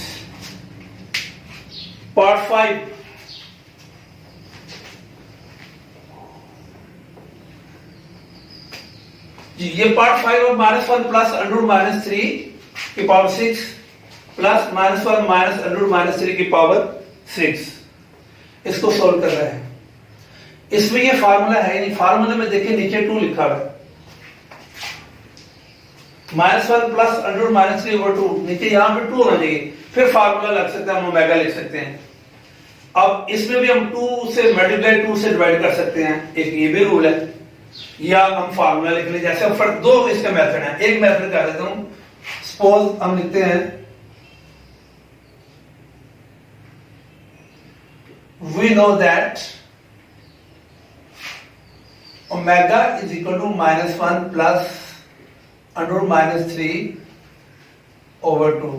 पार्ट 5, जी ये पार्ट 5 और -1 प्लस √-3 की पावर 6 प्लस -1 √-3 की पावर 6, इसको सोल्व कर रहे हैं। इसमें ये फार्मूला है नहीं, फार्मूले में देखिए नीचे 2 लिखा हुआ है, -1 प्लस √-3 over 2, नीचे यहां पे 2 होना चाहिए, फिर फार्मूला लग सकता है, हम ओमेगा लिख सकते हैं। अब इसमें भी हम 2 से मल्टीप्लाई 2 से डिवाइड कर सकते हैं, एक ये भी रूल है, या हम फार्मूला लिख लें। जैसे फर्क 2 इसका मेथड है, एक मेथड कर देता हूं। सपोज हम लिखते हैं we know that omega is equal to -1 plus √-3 over 2।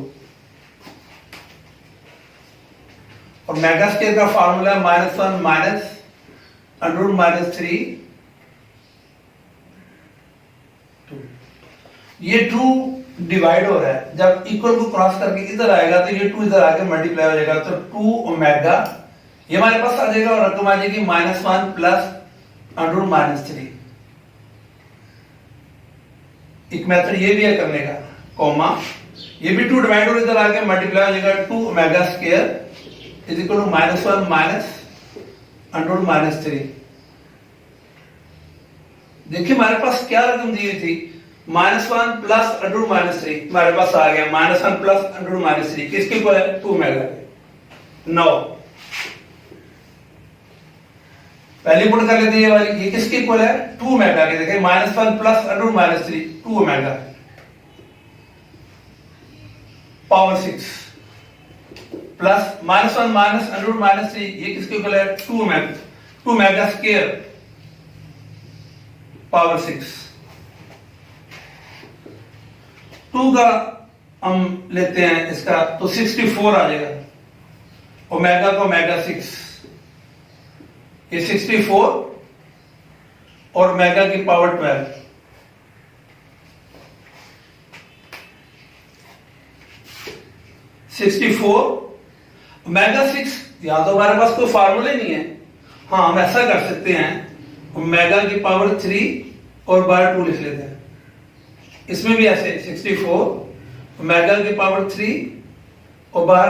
Omega square का फार्मूला -1 माइनस √-3 2। ये 2 डिवाइड हो रहा है, जब इक्वल को क्रॉस करके इधर आएगा तो ये 2 इधर आके मल्टीप्लाई हो जाएगा, तो 2 ओमेगा ये हमारे पास आ जाएगा और रकम आ जाएगी -1 प्लस √-3। एक मेथड ये भी है करने का, कॉमा, ये भी 2 डिवाइड और इधर आके मल्टीप्लाई हो जाएगा 2 omega square is equal to -1 minus under root -3। देखिए हमारे पास क्या रकम दी हुई थी, -1 प्लस अंडर रूट -3, हमारे पास आ गया -1 प्लस अंडर रूट -3 किसके इक्वल है 2 ओमेगा। 9 पहली पुट कर लेते हैं ये वाली, ये किसके इक्वल है 2 ओमेगा के। देखिए -1 plus under root -3 2 omega power 6 plus -1 minus under root -3 ये किसके इक्वल है 2 ओमेगा स्क्वायर पावर 6। 2 का हम लेते हैं इसका तो 64 आ जाएगा, ओमेगा का ओमेगा 6 ये 64 और ओमेगा की पावर 12। ओमेगा 6 या तो हमारे पास कोई फार्मूले नहीं है, हाँ हम ऐसा कर सकते हैं ओमेगा की पावर 3 और बार 2 लिख लेते हैं। इसमें भी ऐसे 64 ओमेगा की पावर 3 और बार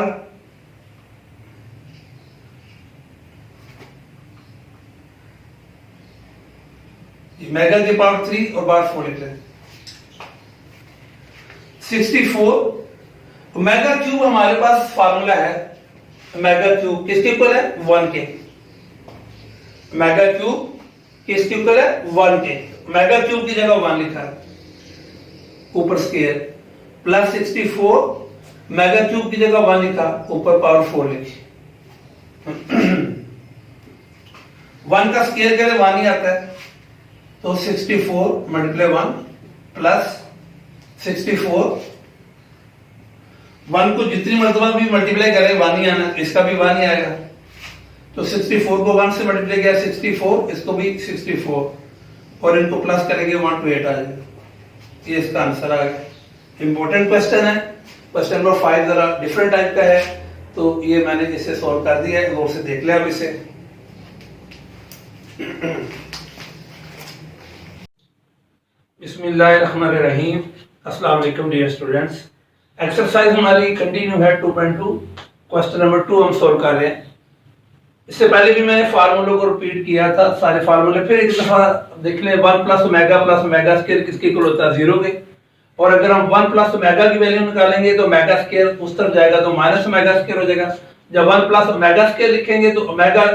ओमेगा की पावर 3 और बार 4 लिख लेते हैं। 64 ओमेगा क्यूब हमारे पास फार्मूला है, ओमेगा क्यूब किसके इक्वल है 1 के। ओमेगा क्यूब किसके इक्वल है 1 के, ओमेगा क्यूब की जगह 1 लिखा है ऊपर स्क्वायर प्लस 64 ओमेगा क्यूब की जगह 1 लिखा ऊपर पावर 4 लिखी। 1 का स्क्वायर करें 1 ही आता है, तो 64 मल्टीप्लाई 1 प्लस 64 1 को जितनी मर्तबा भी मल्टीप्लाई करें 1 ही आना, इसका भी 1 ही आएगा। तो 64 को 1 से मल्टीप्लाई किया 64, इसको भी 64 और इनको प्लस करेंगे 1 to 8 आ जाएगा। ये इसका आंसर आ गया। इंपॉर्टेंट क्वेश्चन है, क्वेश्चन नंबर 5 जरा डिफरेंट टाइप का है, तो ये मैंने इसे सॉल्व कर दिया है, गौर से देख लिया अब इसे। बिस्मिल्लाहिर्रहमानिर्रहीम, अस्सलाम वालेकुम डियर स्टूडेंट्स। एक्सरसाइज हमारी कंटिन्यू है 2.2, क्वेश्चन नंबर 2 हम सॉल्व कर रहे हैं। इससे पहले भी मैंने फार्मूलों को रिपीट किया था, सारे फार्मूले फिर एक दफा देख लें। 1 प्लस ओमेगा स्क्वायर किसके इक्वल होता है 0 के, और अगर हम 1 प्लस ओमेगा की वैल्यू निकालेंगे तो ओमेगा स्क्वायर उस तरफ जाएगा तो माइनस ओमेगा स्क्वायर हो जाएगा। जब 1 प्लस ओमेगा स्क्वायर लिखेंगे तो ओमेगा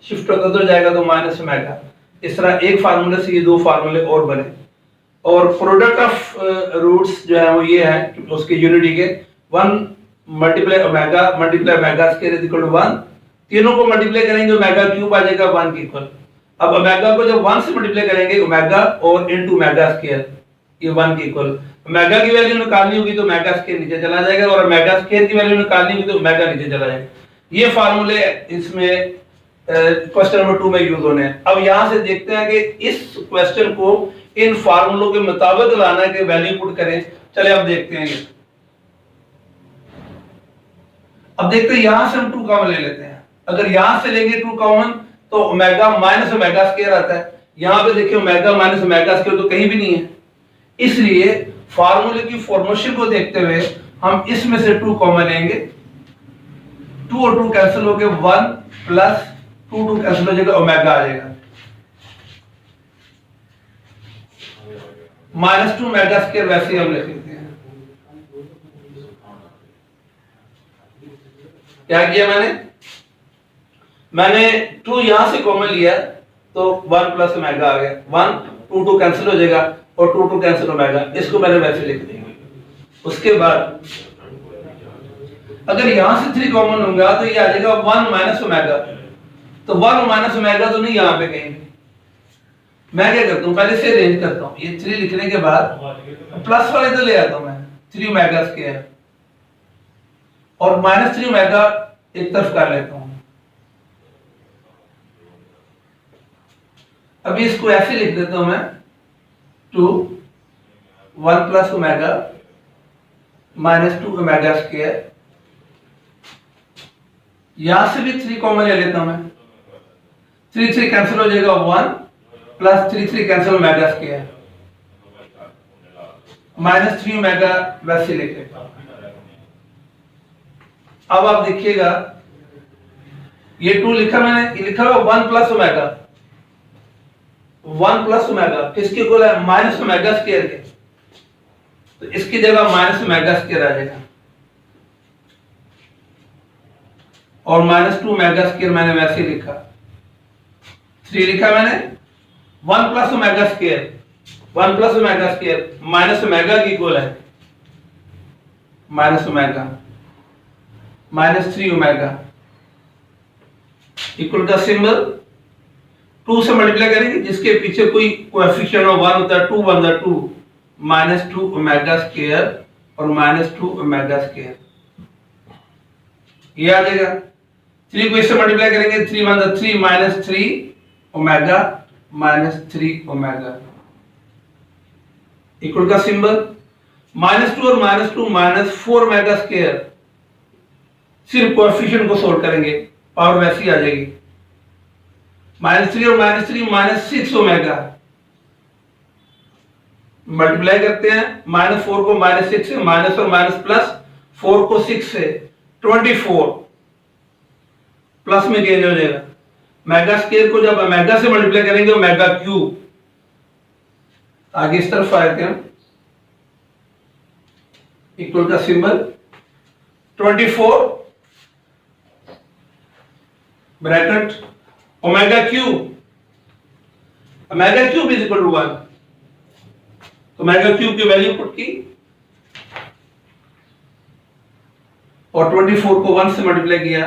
शिफ्ट होकर उधर जाएगा तो माइनस ओमेगा। इस तरह एक फार्मूले से ये 2 फार्मूले और बने। और प्रोडक्ट ऑफ रूट्स जो है वो ये है उसके यूनिटी के 1 multiply omega square is equal to 1, तीनों को मल्टीप्लाई करेंगे ओमेगा क्यूब आ जाएगा 1 के इक्वल। अब ओमेगा को जब 1 से मल्टीप्लाई करेंगे ओमेगा और इनटू ओमेगा स्क्वायर ये 1 के इक्वल। ओमेगा की वैल्यू निकालनी होगी तो ओमेगा स्क्वायर नीचे चला जाएगा और ओमेगा स्क्वायर की वैल्यू निकालनी होगी तो ओमेगा नीचे चला जाएगा। ये फार्मूले इसमें क्वेश्चन नंबर 2 में यूज होने हैं। अब यहां से देखते हैं कि इस क्वेश्चन को इन फार्मूलों के मुताबिक लाना के वैल्यू पुट करें। चले अब देखते हैं। अब देखते हैं यहां से हम 2 कॉमन ले लेते हैं। अगर यहां से लेंगे 2 कॉमन तो ओमेगा माइनस ओमेगा स्क्वायर आता है। यहां पे देखिए ओमेगा माइनस ओमेगा स्क्वायर तो कहीं भी नहीं है, इसलिए फार्मूले की फॉर्मेशन को देखते हुए हम इसमें से 2 कॉमन लेंगे। 2 और 2 कैंसिल हो गए, 1 प्लस 2 कैंसिल हो जाएगा, ओमेगा आ जाएगा -2 ओमेगा स्क्वायर। वैसे ही हम लिख लेते हैं। क्या किया मैंने 2 यहां से कॉमन लिया तो 1 प्लस ओमेगा आ गया। 1 2 कैंसिल हो जाएगा और 2 कैंसिल ओमेगा, इसको मैंने वैसे लिख दिया। उसके बाद अगर यहां से 3 कॉमन होगा तो ये आ जाएगा 1 माइनस ओमेगा। तो 1 माइनस ओमेगा तो नहीं यहां पे कहीं। मैं क्या करता हूं पहले से अरेंज करता हूं। ये 3 लिखने के बाद प्लस वाले तो ले आता हूं मैं 3 ओमेगा स्क्वायर और -3 ओमेगा एक तरफ कर लेता हूं। अभी इसको ऐसे लिख देता हूं मैं 2 1 प्लस ओमेगा -2 ओमेगा स्क्वायर। यहां से भी 3 कॉमन ले लेता हूं मैं। 3 कैंसिल हो जाएगा, 1 plus 3 cancel omega square. -3 omega वैसे लिखे। अब आप देखिएगा ये 2 लिखा मैंने, ये लिखा हुआ 1 प्लस ओमेगा, 1 प्लस ओमेगा किसके इक्वल है? माइनस ओमेगा स्क्वायर के। तो इसकी जगह माइनस ओमेगा स्क्वायर आ जाएगा और -2 ओमेगा स्क्वायर मैंने वैसे ही लिखा। 3 लिखा मैंने 1 plus omega square, 1 plus omega square minus omega की इक्वल है माइनस ओमेगा, -3 ओमेगा इक्वल का सिंबल 2 से मल्टीप्लाई करेंगे, जिसके पीछे कोई कोएफिशिएंट हो 1 होता है 2 1 2 -2 ओमेगा स्क्वायर और -2 ओमेगा स्क्वायर ये आ जाएगा। 3 को इससे मल्टीप्लाई करेंगे 3 1 3 -3 ओमेगा -3 ओमेगा इक्वल का सिंबल -2 और -2 -4 ओमेगा स्क्वायर। सिर्फ कोएफिशिएंट को सोल्व करेंगे, पावर वैसी आ जाएगी। -3 और -3 -6 ओमेगा मल्टीप्लाई करते हैं, -4 को -6 से, माइनस और माइनस प्लस, 4 को 6 से 24 प्लस में चेंज हो जाएगा। मेगा स्क्वायर को जब ओमेगा से मल्टीप्लाई करेंगे ओमेगा क्यूब, आगे इस तरफ आते हैं इक्वल का symbol 24 bracket omega cube is equal to 1। तो ओमेगा क्यूब की वैल्यू पुट की और 24 को 1 से मल्टीप्लाई किया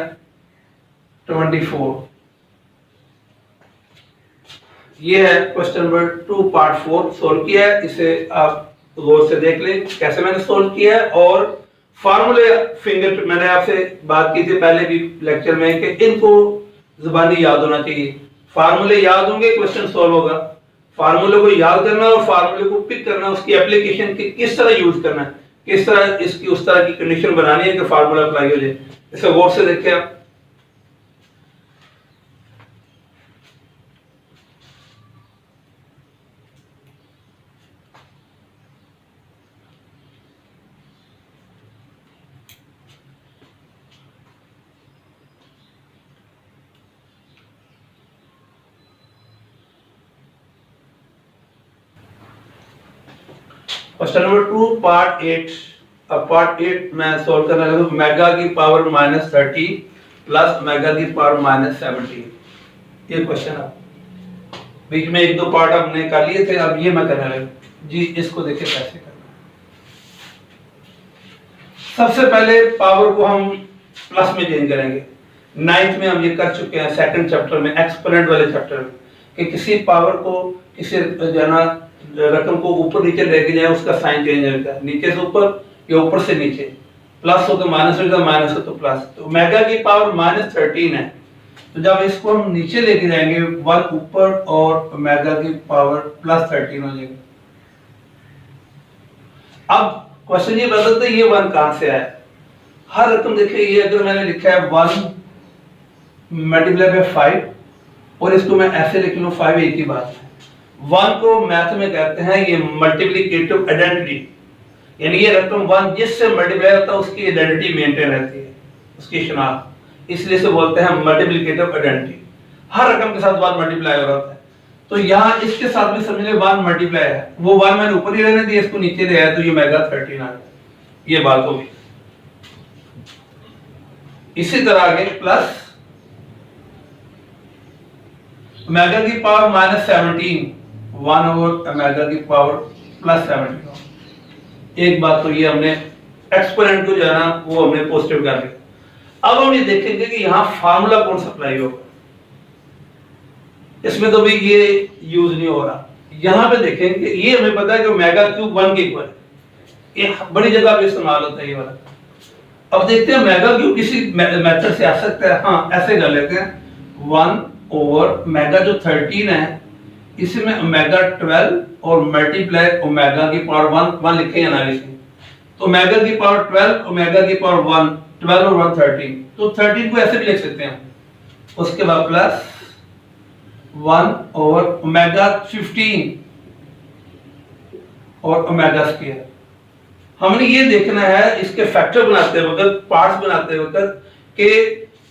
24। ये है क्वेश्चन नंबर 2 पार्ट 4 सोल्व किया है। इसे आप गौर से देख लें कैसे मैंने सोल्व किया है। और फार्मूले फिंगर मैंने आपसे बात की थी पहले भी लेक्चर में कि इनको जुबानी याद होना चाहिए। फार्मूले याद होंगे क्वेश्चन सोल्व होगा। फार्मूले को याद करना और फार्मूले को पिक करना, उसकी एप्लीकेशन की किस तरह यूज करना है, किस तरह इसकी उस तरह की कंडीशन बनानी है कि फार्मूला अप्लाई हो जाए। इसे गौर से देखिए आप। Question number 2 part 8। अब पार्ट 8 मैं सॉल्व करने लगा। ओमेगा की पावर -30 प्लस ओमेगा की पावर -70 ये क्वेश्चन है। बीच में 1-2 पार्ट हमने कर लिए थे, अब ये मैं करने लगा जी। इसको देखिए कैसे करना। सबसे पहले पावर को हम प्लस में चेंज करेंगे। 9th में हम ये कर चुके हैं, सेकंड चैप्टर में, एक्सपोनेंट वाले चैप्टर में, कि किसी पावर को, किसी रकम को ऊपर नीचे लेके जाए उसका साइन चेंज होता है, नीचे से ऊपर या ऊपर से नीचे। प्लस हो तो माइनस होगा, माइनस हो तो प्लस। तो ओमेगा की पावर -13 है, तो जब इसको हम नीचे लेके जाएंगे 1 ऊपर और ओमेगा की पावर +13 हो जाएगी। अब क्वेश्चन ये बदलते ये 1 कहां से आया। हर रकम देखिए, ये अगर मैंने लिखा है 1 मल्टीप्लाई बाय 5 और इसको मैं ऐसे लिख लूं 5 एक ही बात है। 1 को मैथ में कहते हैं ये मल्टीप्लिकेटिव आइडेंटिटी, यानी ये रकम 1 जिससे मल्टीप्लाई होता है उसकी आइडेंटिटी मेंटेन रहती है, उसकी शनाख्त, इसलिए से बोलते हैं मल्टीप्लिकेटिव आइडेंटिटी। हर रकम के साथ 1 मल्टीप्लाई हो रहा है। तो यहाँ इसके साथ भी समझ ले 1 मल्टीप्लाई है, वो 1 मैंने ऊपर ही रहने दिया, इसको नीचे ले आया तो ये ओमेगा 13 आ गया। ये बात होगी। इसी तरह आगे प्लस ओमेगा की पावर -17, 1 ओवर ओमेगा की पावर +17। एक बात तो ये हमने एक्सपोनेंट को जो है ना वो हमने पॉजिटिव कर लिया। अब हम ये देखेंगे कि यहाँ फार्मूला कौन सा अप्लाई होगा। इसमें तो भी ये यूज नहीं हो रहा। यहाँ पे देखेंगे, ये हमें पता है कि ओमेगा क्यूब 1 के इक्वल है, ये बड़ी जगह पे इस्तेमाल होता है ये वाला। अब देखते हैं ओमेगा क्यूब किसी मेथड से आ सकता है। हाँ, ऐसे कर लेते हैं 1 ओवर ओमेगा जो 13 है, इसमें ओमेगा 12 और मल्टीप्लाई ओमेगा की पावर 1 लिखे हैं एनालिसिस। तो ओमेगा की पावर 12, ओमेगा की पावर 1, 12 और 1 13। तो 13 को ऐसे भी लिख सकते हैं। उसके बाद प्लस 1 ओवर ओमेगा 15 और ओमेगा स्क्वायर। हमने ये देखना है इसके फैक्टर बनाते वक्त, पार्ट्स बनाते वक्त कि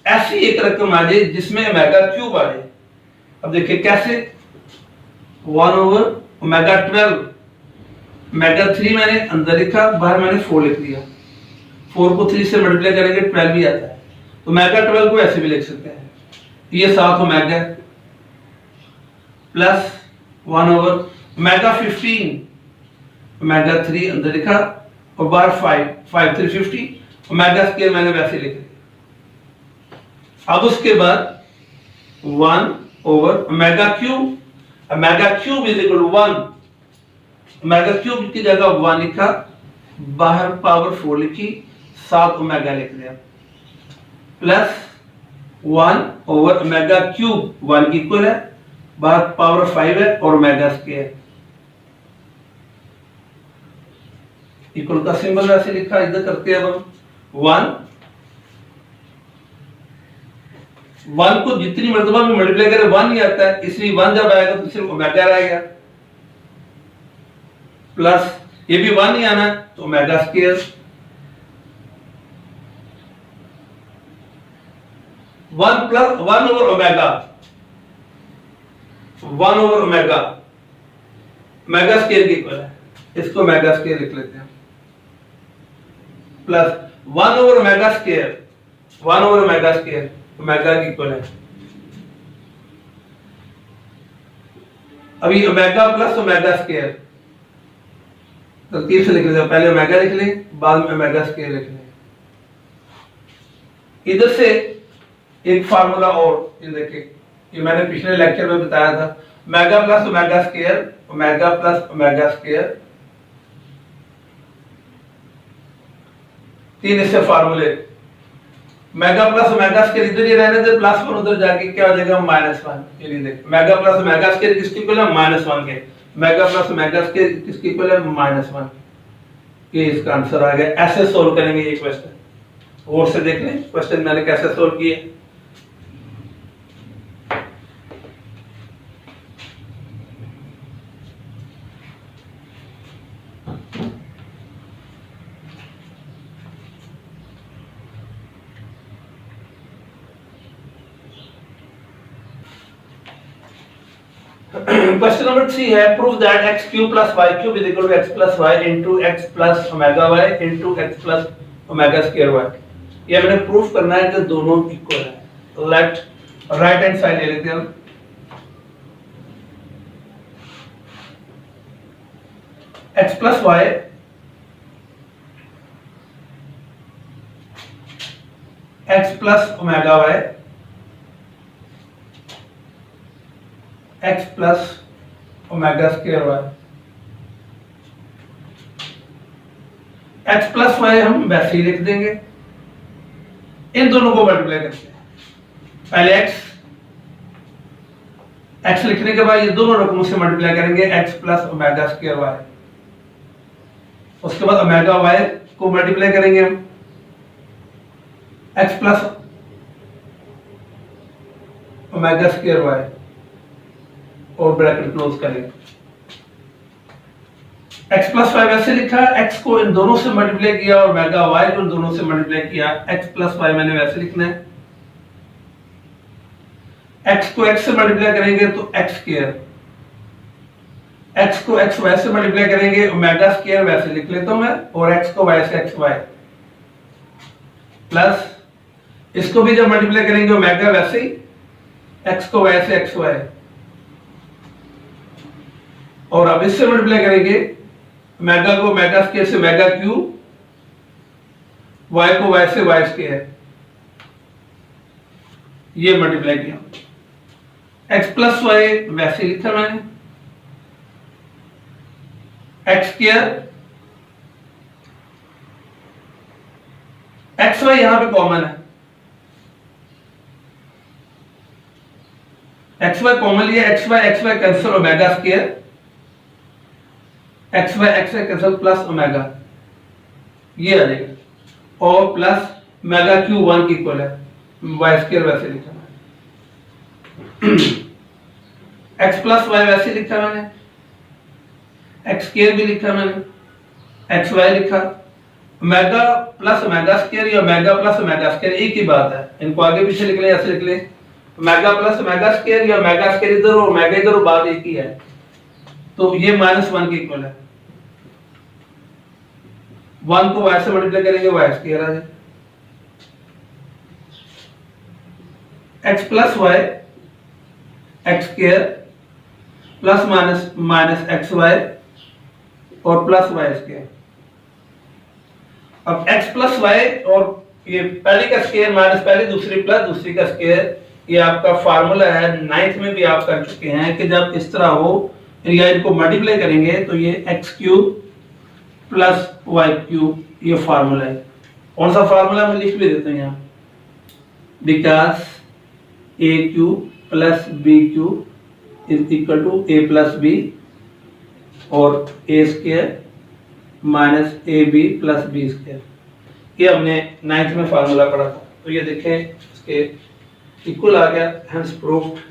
ऐसी एक रकम आ जाए जिसमें ओमेगा क्यूब आ जाए। अब देखिए कैसे, 1/ओमेगा 12, ओमेगा 3 मैंने अंदर लिखा, बाहर मैंने 4 लिख दिया। 4 को 3 से मल्टीप्लाई करेंगे 12 ही आता है। तो ओमेगा 12 को ऐसे भी लिख सकते हैं, ये 7 ओमेगा प्लस 1/ओमेगा 15, ओमेगा 3 अंदर लिखा और बाहर 5 3 50, ओमेगा स्क्वायर मैंने वैसे लिख दिया। अब उसके बाद 1/ओमेगा cube, omega cube is equal to 1, omega cube की जगह 1 लिखा, बाहर पावर 4 लिखी, 7 ओमेगा लिख दिया, प्लस 1/ओमेगा क्यूब 1 की इक्वल है, बाहर पावर 5 है और ओमेगा स्क्वायर इक्वल का सिंबल वैसे लिखा। इधर करते हैं अब 1 को जितनी मर्तबा में मल्टीप्लाई करें 1 ही आता है, इसलिए 1 जब आएगा तो सिर्फ ओमेगा रहेगा, प्लस ये भी 1 ही आना तो ओमेगा स्क्वायर, 1 प्लस 1/ओमेगा, 1/ओमेगा ओमेगा स्क्वायर की इक्वल है, इसको ओमेगा स्क्वायर लिख लेते हैं, प्लस 1/ओमेगा स्क्वायर, 1/ओमेगा स्क्वायर ओमेगा की इक्वल है। अभी ओमेगा प्लस ओमेगा स्क्वायर तरतीब से लिख लेते हैं, पहले ओमेगा लिख लें, बाद में ओमेगा स्क्वायर लिख लें। इधर से एक फार्मूला और ये देखिए, ये मैंने पिछले लेक्चर में बताया था, omega plus omega square, omega plus omega square, 3 इससे फार्मूले। ओमेगा प्लस ओमेगा स्क्वायर इधर ही रहने दे, प्लस 1 उधर जाके क्या हो जाएगा -1। ये देख, ओमेगा प्लस ओमेगा स्क्वायर किसकी इक्वल है -1 के, ओमेगा प्लस ओमेगा स्क्वायर किसकी इक्वल है -1। ये इसका आंसर आ गया। ऐसे सोल्व करेंगे ये क्वेश्चन, और से देख लें क्वेश्चन मैंने कैसे सोल्व किए। क्वेश्चन नंबर 3 है, prove that x cube plus y cube is equal to x plus y into x plus omega y into x plus omega square y। ये मैंने प्रूफ करना है कि दोनों इक्वल है। लेट राइट हैंड साइड ले लेते हैं हम, x plus y x plus omega y x plus omega square y, x plus y हम वैसे ही लिख देंगे, इन दोनों को मल्टीप्लाई करते हैं। पहले x लिखने के बाद ये दोनों रकमों से मल्टीप्लाई करेंगे, x plus omega square y, उसके बाद ओमेगा y को मल्टीप्लाई करेंगे हम, x plus omega square y और ब्रैकेट क्लोज करेंगे। x प्लस y वैसे लिखा, x को इन दोनों से मल्टीप्लाई किया और ओमेगा y को इन दोनों से मल्टीप्लाई किया, x प्लस y मैंने वैसे लिखना है। x को x से मल्टीप्लाई करेंगे तो x स्क्वायर, x को x y से मल्टीप्लाई करेंगे, ओमेगा स्क्वायर वैसे लिख लेता हूं मैं, और x को y से xy, प्लस इसको भी जब मल्टीप्लाई करेंगे ओमेगा वैसे ही, x को y से xy, और अब इससे मल्टीप्लाई करेंगे ओमेगा को ओमेगा स्क्वायर से ओमेगा क्यूब, y को y से y स्क्वायर, ये मल्टीप्लाई किया। x प्लस y वैसे लिखा मैंने, x स्क्वायर, x y यहां पे कॉमन है, x y कॉमन लिया, x y cancel, omega square, x y cancel, plus omega, ये आ जाएगा, और प्लस ओमेगा क्यूब 1 की इक्वल है, y स्क्वायर वैसे लिखा x प्लस y वैसे लिखा मैंने, x स्क्वायर भी लिखा मैंने, एक्स वाई लिखा, ओमेगा प्लस ओमेगा स्क्वायर या ओमेगा प्लस ओमेगा स्क्वायर एक ही बात है, इनको आगे पीछे लिख ले ऐसे लिख ले, ओमेगा प्लस ओमेगा स्क्वायर या ओमेगा स्क्वायर इधर और ओमेगा इधर, बात एक ही है, तो ये -1 के इक्वल है। 1 को y से मल्टीप्लाई करेंगे y स्क्वायर आ जाए, x plus y x square plus minus minus x y और प्लस y स्क्वायर। अब x प्लस वाई और ये पहली का स्क्वायर माइनस पहली दूसरी प्लस दूसरी का स्क्वायर, ये आपका फार्मूला है, 9th में भी आप कर चुके हैं कि जब इस तरह हो या इनको मल्टीप्लाई करेंगे तो ये x cube plus y cube, ये फार्मूला है। कौन सा फार्मूला मैं लिख भी देता हूं यहाँ, because A cube plus B cube is equal to A plus B और A square minus A B plus B square, ये हमने 9th में फार्मूला पढ़ा था। तो ये देखें इसके इक्वल आ गया, hence proved.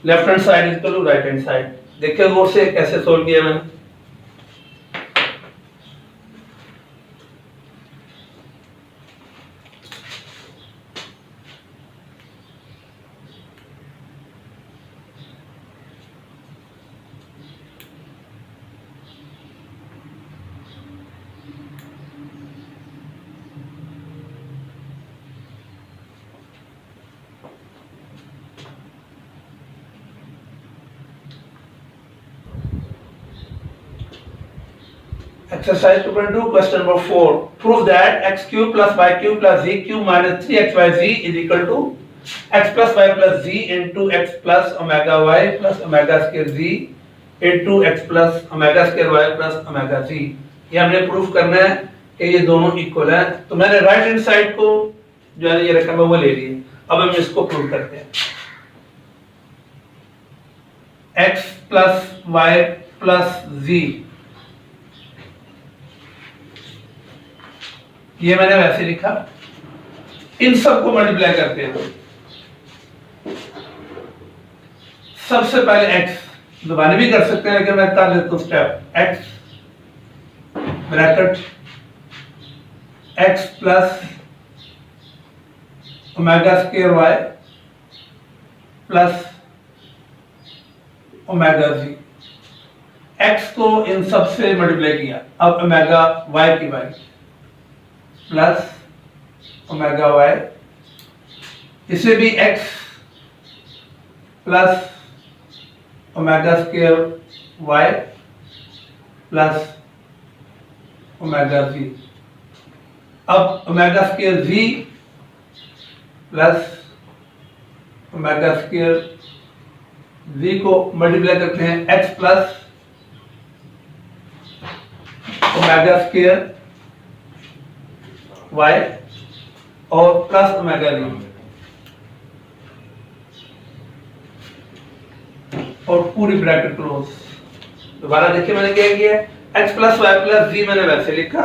Left hand side equal to right hand side, देखिए गौर से कैसे सोल्व किया मैंने। Exercise 2.2 question number 4. Prove that x cube plus y cube plus z cube minus 3xyz is equal to x plus y plus z into x plus omega y plus omega square z into x plus omega square y plus omega z। ये हमने proof करना है कि ये दोनों equal है। तो मैंने राइट हैंड साइड को जो है ये रकम है वो ले लिए, अब हम इसको प्रूव करते हैं। x plus y plus z, ये मैंने वैसे लिखा, इन सबको मल्टीप्लाई करते हैं। सबसे पहले x दोबारा भी कर सकते हैं लेकिन मैं कर देता हूं step, x bracket x plus omega square y plus omega z, x को इन सब से मल्टीप्लाई किया, अब ओमेगा y की वैल्यू प्लस ओमेगा वाई, इसे भी x plus omega square y plus omega z। अब omega square z plus omega square z को मल्टीप्लाई करते हैं, x plus omega square y और प्लस ओमेगा z, और पूरी ब्रैकेट क्लोज। दोबारा देखिए मैंने क्या किया, x plus Y plus z मैंने वैसे लिखा,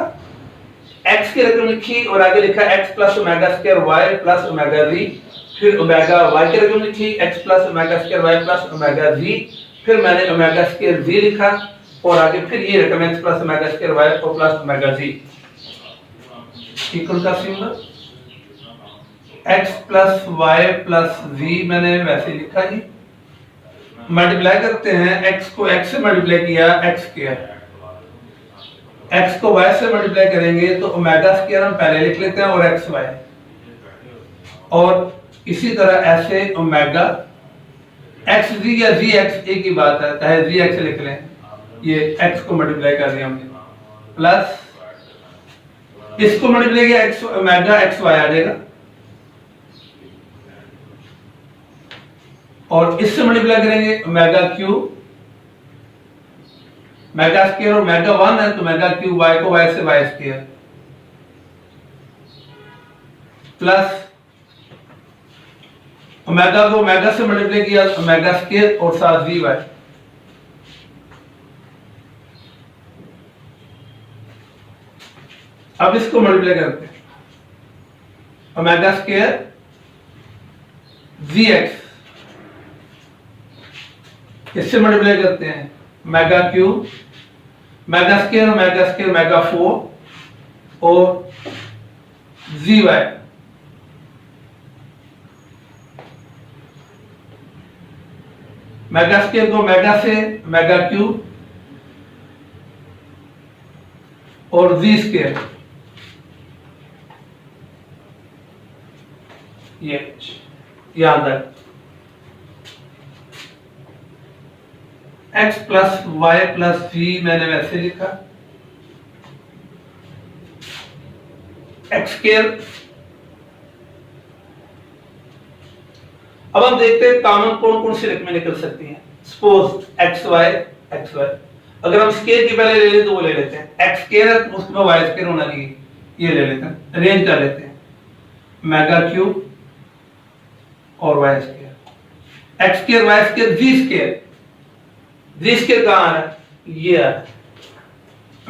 x की रकम लिखी और आगे लिखा x plus omega square y plus omega z, फिर ओमेगा y की रकम लिखी x plus omega square y plus omega z, फिर मैंने ओमेगा स्क्वायर z लिखा और आगे फिर ये रकम x plus omega square y और प्लस ओमेगा z। इक्वल का symbol x plus y plus z मैंने वैसे लिखा जी, मल्टीप्लाई करते हैं, x को x से मल्टीप्लाई किया x स्क्वायर, x को y से मल्टीप्लाई करेंगे तो ओमेगा स्क्वायर हम पहले लिख लेते हैं और x y, और इसी तरह ऐसे ओमेगा x z या z x एक ही बात है, चाहे z x लिख लें, ये x को मल्टीप्लाई कर दिया हमने, प्लस इसको मल्टीप्लाई किया x ओमेगा x y आ जाएगा, और इससे मल्टीप्लाई करेंगे ओमेगा क्यूब, मेगा स्क्वायर और मेगा 1 है तो मेगा क्यूब y को y से y स्क्वायर प्लस ओमेगा को ओमेगा से मल्टीप्लाई किया ओमेगा स्क्वायर और साथ वी वाई, अब इसको मल्टीप्लाई करते हैं, ओमेगा स्क्वायर जी एक्स, इससे मल्टीप्लाई करते हैं mega cube, mega square mega 4 और जी वाई, मेगा स्क्वायर को मेगा से मेगा क्यूब और जी स्क्वायर, ये यहां तक x प्लस वाई प्लस जी मैंने वैसे लिखा, एक्स स्क्वायर। अब हम देखते हैं कॉमन कौन कौन सी रकमें निकल सकती हैं। सपोज एक्स वाई, अगर हम स्क्वायर की पहले ले लें तो वो ले लेते हैं, एक्स स्क्वायर है तो उसमें वाई स्क्वायर होना चाहिए, ये ले लेते हैं, अरेंज कर लेते हैं, मेगा क्यूब और Y square, X square Y square Z square, Z square कहां आ रहा है, ये आ रहा है,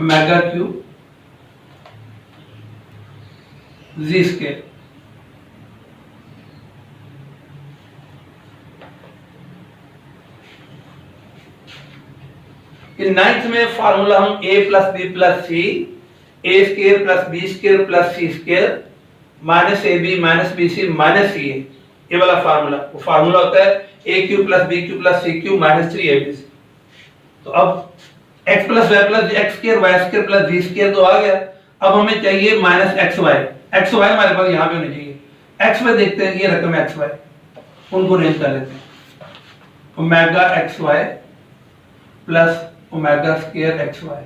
मेगा क्यूब जी स्क्वायर, इन नाइन्थ में फार्मूला हम a plus B plus C, A square plus B square plus C square minus A B minus B C minus C, ये वाला फार्मूला, वो फार्मूला होता है A cube plus B cube plus C cube minus 3ab। तो अब x plus Y plus X square Y square plus Z square तो आ गया, अब हमें चाहिए minus x Y, x Y हमारे पास यहां पे होनी चाहिए, एक्स वाई देखते हैं, ये रकम एक्स वाई, उनको रेंज कर लेते हैं, omega x Y plus omega square x Y,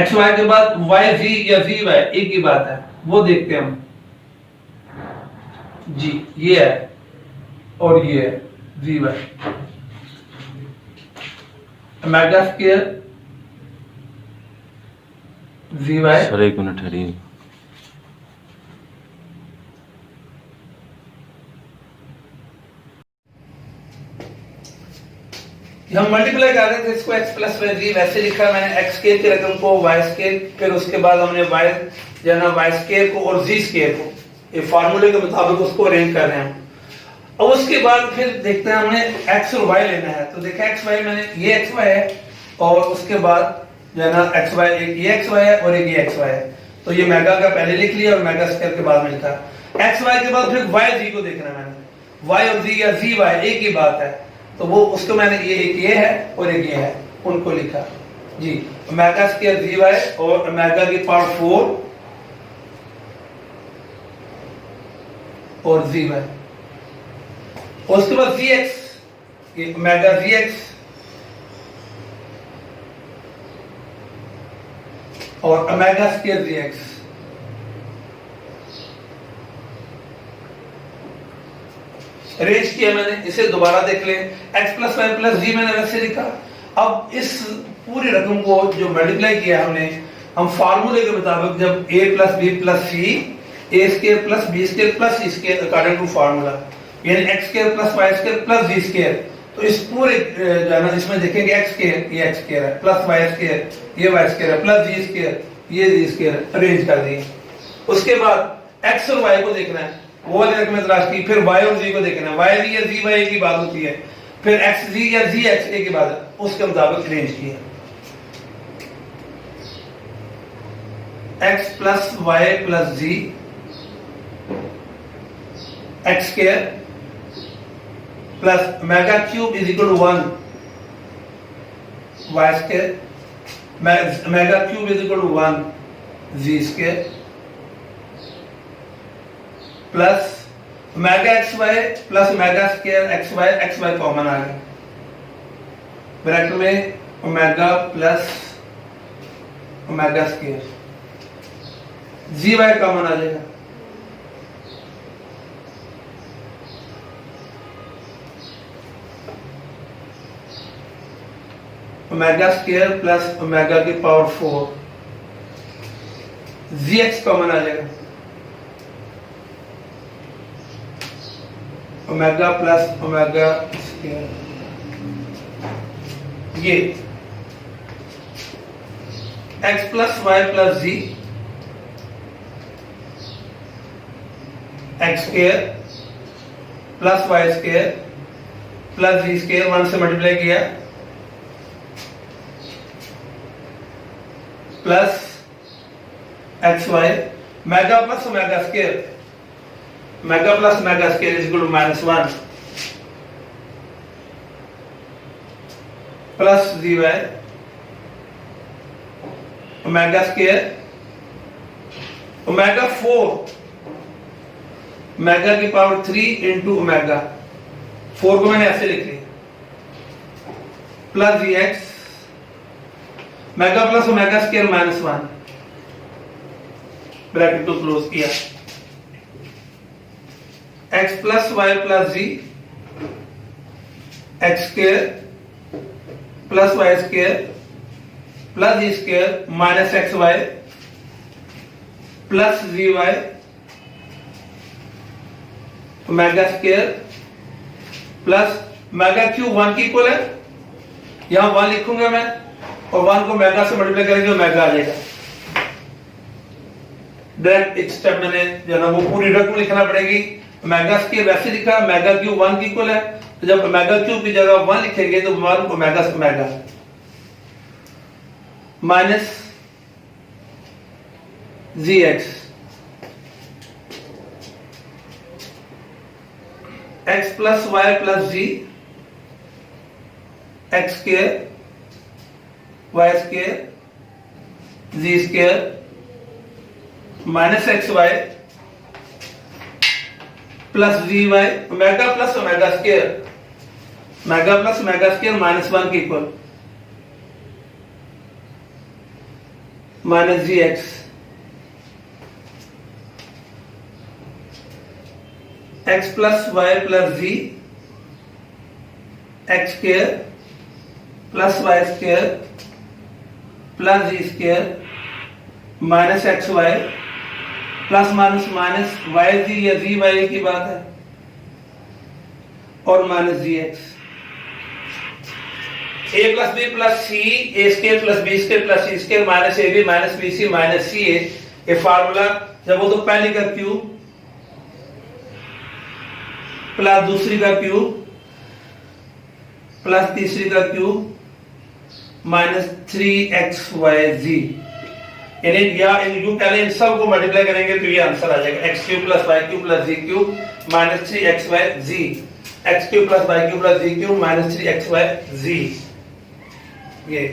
x y के बाद वाई जी या जी वाई एक ही बात है, वो देखते हैं हम, जी ये है और ये है जी Y, omega square Z Y, sir एक मिनट ठहरिए, हम मल्टीप्लाई कर रहे थे इसको x प्लस वाई जी, वैसे लिखा मैंने x स्क्वायर की रकम को y स्क्वायर, फिर उसके बाद हमने y जो है ना y स्क्वायर को और z स्क्वायर को, ये फार्मूले के मुताबिक उसको अरेंज कर रहे हैं। अब उसके बाद फिर देखते हैं हमने x और y लेना है, तो देखा x y मैंने ये x y है और उसके बाद जो है ना x y, एक ये x y है और एक ये x y है, तो ये मेगा का पहले लिख लिया और मेगा स्क्वायर के बाद में लिखा, x y के बाद फिर y g को देखना है मैंने, y और g या g y एक ही बात है, तो वो उसको मैंने ये एक ये है और एक ये है, उनको लिखा जी, ओमेगा स्क्वायर जी वाई और ओमेगा की पावर 4 और जी वाई, उसके बाद जी एक्स, ये ओमेगा जी एक्स और ओमेगा स्क्वायर जी एक्स, अरेंज किया मैंने, इसे दोबारा देख ले, x प्लस वाई प्लस जी मैंने वैसे लिखा। अब इस पूरी रकम को जो मल्टीप्लाई किया हमने, हम फार्मूले के मुताबिक जब a plus B plus C, A square plus B square plus C square according to formula, यानी X square plus Y square plus Z square, तो इस पूरे जो है ना इसमें देखेंगे एक्स स्क्वायर, ये एक्स स्क्वायर है, प्लस वाई स्क्वायर, ये वाई स्क्वायर है, प्लस जी स्क्वायर, ये जी स्क्वायर, अरेंज कर दिए। उसके बाद एक्स और वाई को देखना है, वो वाली रकमें तलाश की, फिर y और z को देखना है, y जी या z y एक ही बात होती है, फिर x z या z x एक ही बात है, उसके मुताबिक अरेंज किया, x plus Y plus Z X square plus omega cube is equal to 1 Y square, omega cube is equal to 1 Z square plus omega x Y plus omega square x Y common आ गया, bracket में omega plus omega square, Z Y common आ जाएगा, omega square plus omega की power 4, Z X common आ जाएगा, omega plus omega square, ये x plus Y plus Z X square plus Y square plus Z square 1 से multiply किया plus X Y mega plus omega square is equal to -1 plus Z Y omega square omega 4 mega की power 3 into omega 4 को मैंने ऐसे लिख लिया plus Z X mega plus omega square -1 bracket को close किया X plus Y plus Z X square plus Y square plus Z square minus x Y plus Z Y omega square plus mega cube 1 की equal है यहां 1 लिखूंगा मैं और 1 को mega से मल्टीप्लाई करेंगे ओमेगा आ जाएगा डायरेक्ट एक स्टेप मैंने जो ना वो पूरी रकम लिखना पड़ेगी ओमेगा स्क्वायर वैसे लिखा मेगा क्यूब 1 की इक्वल है तो जब ओमेगा क्यूब की जगह 1 लिखेंगे तो 1 ओमेगा से omega minus Z X X plus Y plus Z X square Y square Z square minus x Y plus Z Y omega plus omega square -1 के equal minus Z X X plus Y plus Z X square plus Y square plus Z square minus x Y plus minus minus Y Z या Z Y की बात है और minus Z X A plus B plus C A square plus B square plus C square minus A B minus B C minus C A ये formula जब वो तो पहले का क्यूब प्लस दूसरी का क्यूब प्लस तीसरी का क्यूब माइनस 3xyz यानी या यू पहले इन सब को मल्टीप्लाई करेंगे तो ये आंसर आ जाएगा x cube plus y cube plus z cube minus 3xyz x cube plus y cube plus z cube minus 3xyz ये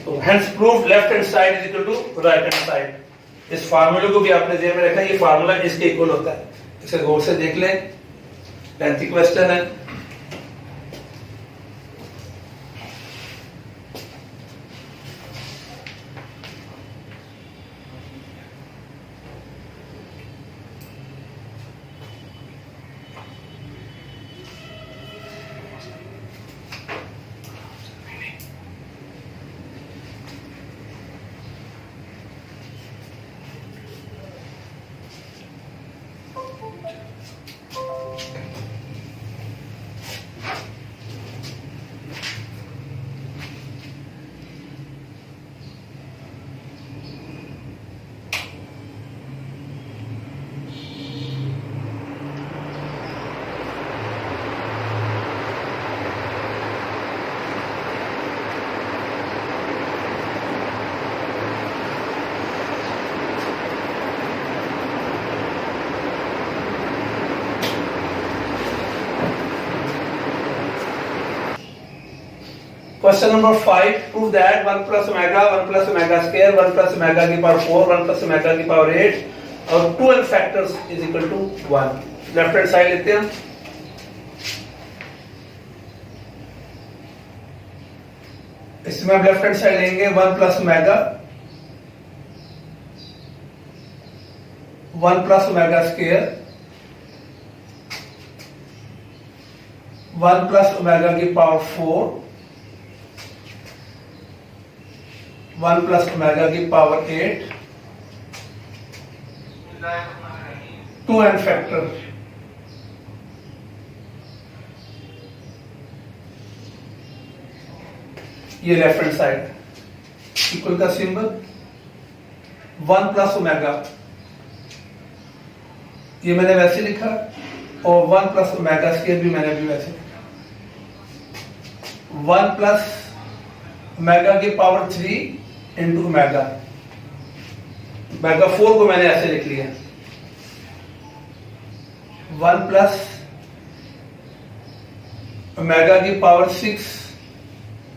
तो hence proved left hand side is equal to right hand side इस फार्मूले को भी आपने ध्यान में रखा ये फार्मूला इसके इक्वल होता है इसे गौर से देख लें लेंथी क्वेश्चन है Question number 5. Prove that 1 plus omega square, 1 plus omega की power 4, 1 plus omega की power 8 और 2n factors is equal to 1. Left hand side लेते हैं. इसमें हम लेफ्ट हैंड साइड लेंगे 1 plus omega 1 plus omega square 1 plus omega की power 4 1 plus omega की पावर 8 2n factor ये लेफ्ट हैंड साइड इक्वल का सिंबल 1 प्लस ओमेगा, ये मैंने वैसे लिखा, और 1 प्लस ओमेगा स्क्वायर भी मैंने भी वैसे लिखा। 1 प्लस ओमेगा की पावर 3 इंटू ओमेगा, ओमेगा 4 को मैंने ऐसे लिख लिया, 1 प्लस ओमेगा की पावर 6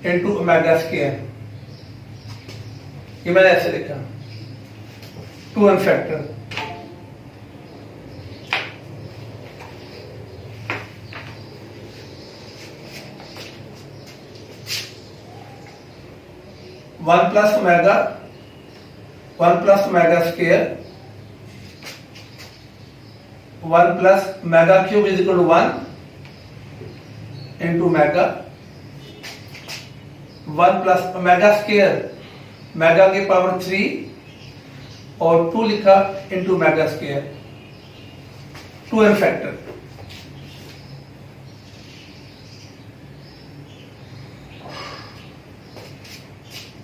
इंटू ओमेगा स्क्वायर, ये मैंने ऐसे लिखा 2 n factor. One plus omega square 1 plus omega cube is equal to 1 into omega, 1 plus omega square omega की पावर 3 और 2 लिखा into omega square, 2 n factor.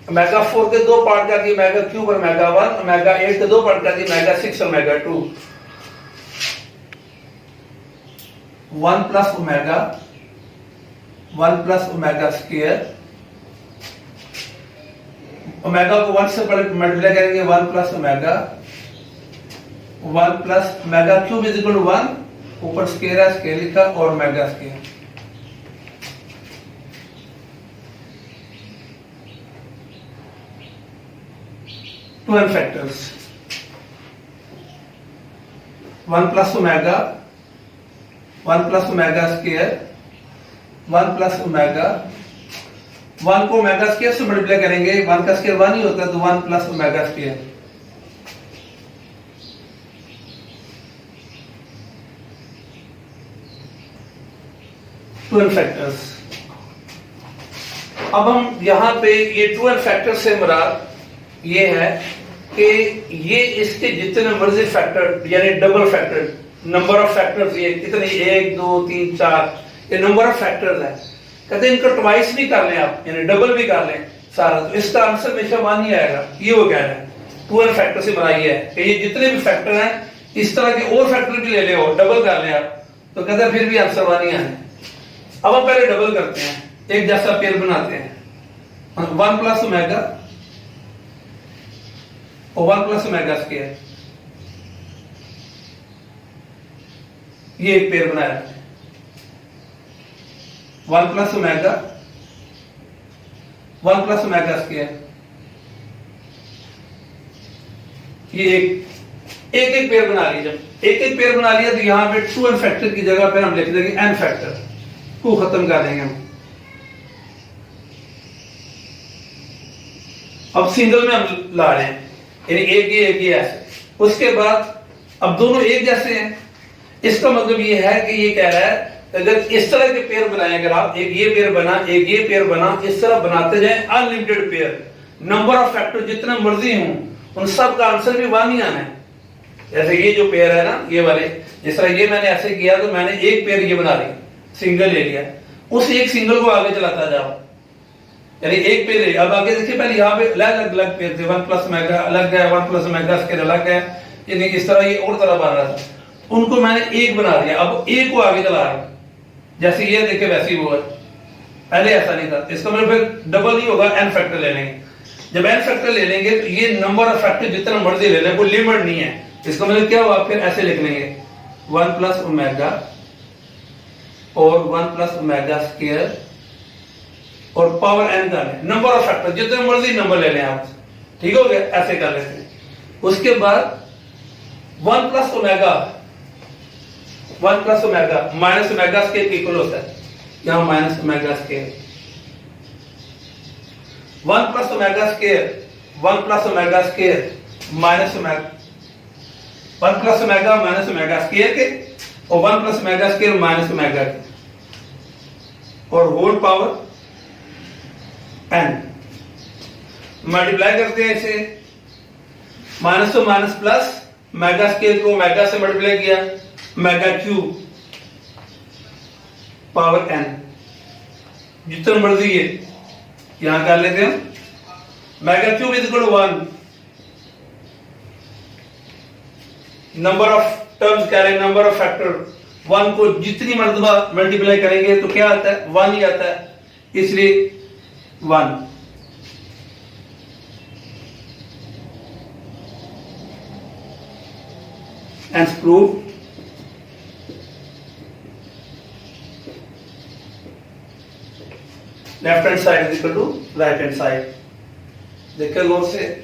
Omega 4 के 2 part कर दिए, ओमेगा क्यूब और ओमेगा 1, ओमेगा 8 के 2 पार्ट कर दिए, ओमेगा 6 और omega 2। 1 plus omega square, omega को 1 से मल्टीप्लाई करेंगे, 1 plus omega, 1 plus omega cube is equal to 1, ऊपर स्क्वायर है, स्क्वायर लिखा, और omega square. Two n factors, 1 plus omega, 1 plus omega square, 1 plus omega, 1 को ओमेगा स्क्वायर से मल्टीप्लाई करेंगे, 1 का स्क्वायर 1 ही होता है, तो 1 plus omega square. Two n factors. अब हम यहां पे ये 2 n फैक्टर से मुराद ये है कि ये इसके जितने मर्जी फैक्टर यानी double factor, number of factors, ये कितने 1 2 3 4 ये नंबर ऑफ फैक्टर्स है, कहते हैं इनको ट्वाइस भी कर लें आप, यानी डबल भी कर लें सारा, तो इसका आंसर हमेशा 1 ही आएगा। ये वो कह रहे हैं 2 n फैक्टर से बनाई है कि ये जितने भी फैक्टर हैं इस तरह के और फैक्टर भी ले ले हो, डबल कर लें आप, तो कहते हैं फिर भी आंसर 1 ही आए। अब हम पहले डबल करते हैं, एक जैसा पेयर बनाते हैं, 1 प्लस ओमेगा और 1 प्लस ओमेगा स्क्वायर, ये एक पेयर बनाया, 1 plus omega, 1 plus omega square, ये एक पेयर बना लिया। जब एक पेयर बना लिया तो यहां पे 2 n फैक्टर की जगह पे हम लिख देंगे n फैक्टर, 2 खत्म कर देंगे हम। अब सिंगल में हम ला रहे हैं, यानी एक ये ऐसे, उसके बाद अब दोनों एक जैसे हैं, इसका मतलब ये है कि ये कह रहा है अगर इस तरह के पेयर बनाए, अगर आप एक ये पेयर बना, एक ये पेयर बना, इस तरह बनाते जाए unlimited pair, number of factor जितने मर्जी हों उन सब का आंसर भी 1 ही आना है। जैसे ये जो पेयर है ना, ये वाले, जिस तरह ये मैंने ऐसे किया तो मैंने एक पेयर ये बना लिया, सिंगल ले लिया, उस एक सिंगल को आगे चलाता जाओ, यानी एक पेयर। अब आगे देखिए, पहले यहाँ पे अलग अलग पेयर थे, 1 प्लस ओमेगा अलग है, 1 प्लस ओमेगा स्क्वायर अलग है, यानी इस तरह ये और तरह बन रहा था, उनको मैंने एक बना दिया, अब एक को आगे चला रहा हूं, जैसे ये देखे वैसे ही वो है, पहले ऐसा नहीं था। इसका मतलब फिर डबल ही होगा, n फैक्टर ले लेंगे। जब n फैक्टर ले लेंगे तो ये नंबर ऑफ फैक्टर जितना मर्जी ले लें, कोई लिमिट नहीं है। इसका मतलब क्या हुआ, फिर ऐसे लिख लेंगे 1 प्लस ओमेगा और 1 प्लस ओमेगा स्क्वायर और पावर n का लें, नंबर ऑफ फैक्टर जितने मर्जी नंबर ले लें आप, ठीक हो गया, ऐसे कर लेते हैं। उसके बाद 1 plus omega, 1 plus omega minus omega square के इक्वल होता है, यहां minus omega square, 1 plus omega square, 1 plus omega square minus omega, 1 plus omega minus omega square के और 1 plus omega square minus omega के और होल पावर n, मल्टीप्लाई करते हैं इसे, माइनस तो माइनस प्लस, ओमेगा स्क्वायर को ओमेगा से मल्टीप्लाई किया, ओमेगा क्यूब पावर n, जितना मर्जी यहां कर लेते हैं mega cube is equal to 1, number of terms कह रहे हैं, नंबर ऑफ फैक्टर, 1 को जितनी मर्तबा मल्टीप्लाई करेंगे तो क्या आता है, 1 ही आता है, इसलिए 1। Hence prove left hand side is equal to right hand side. देखिए गौर से,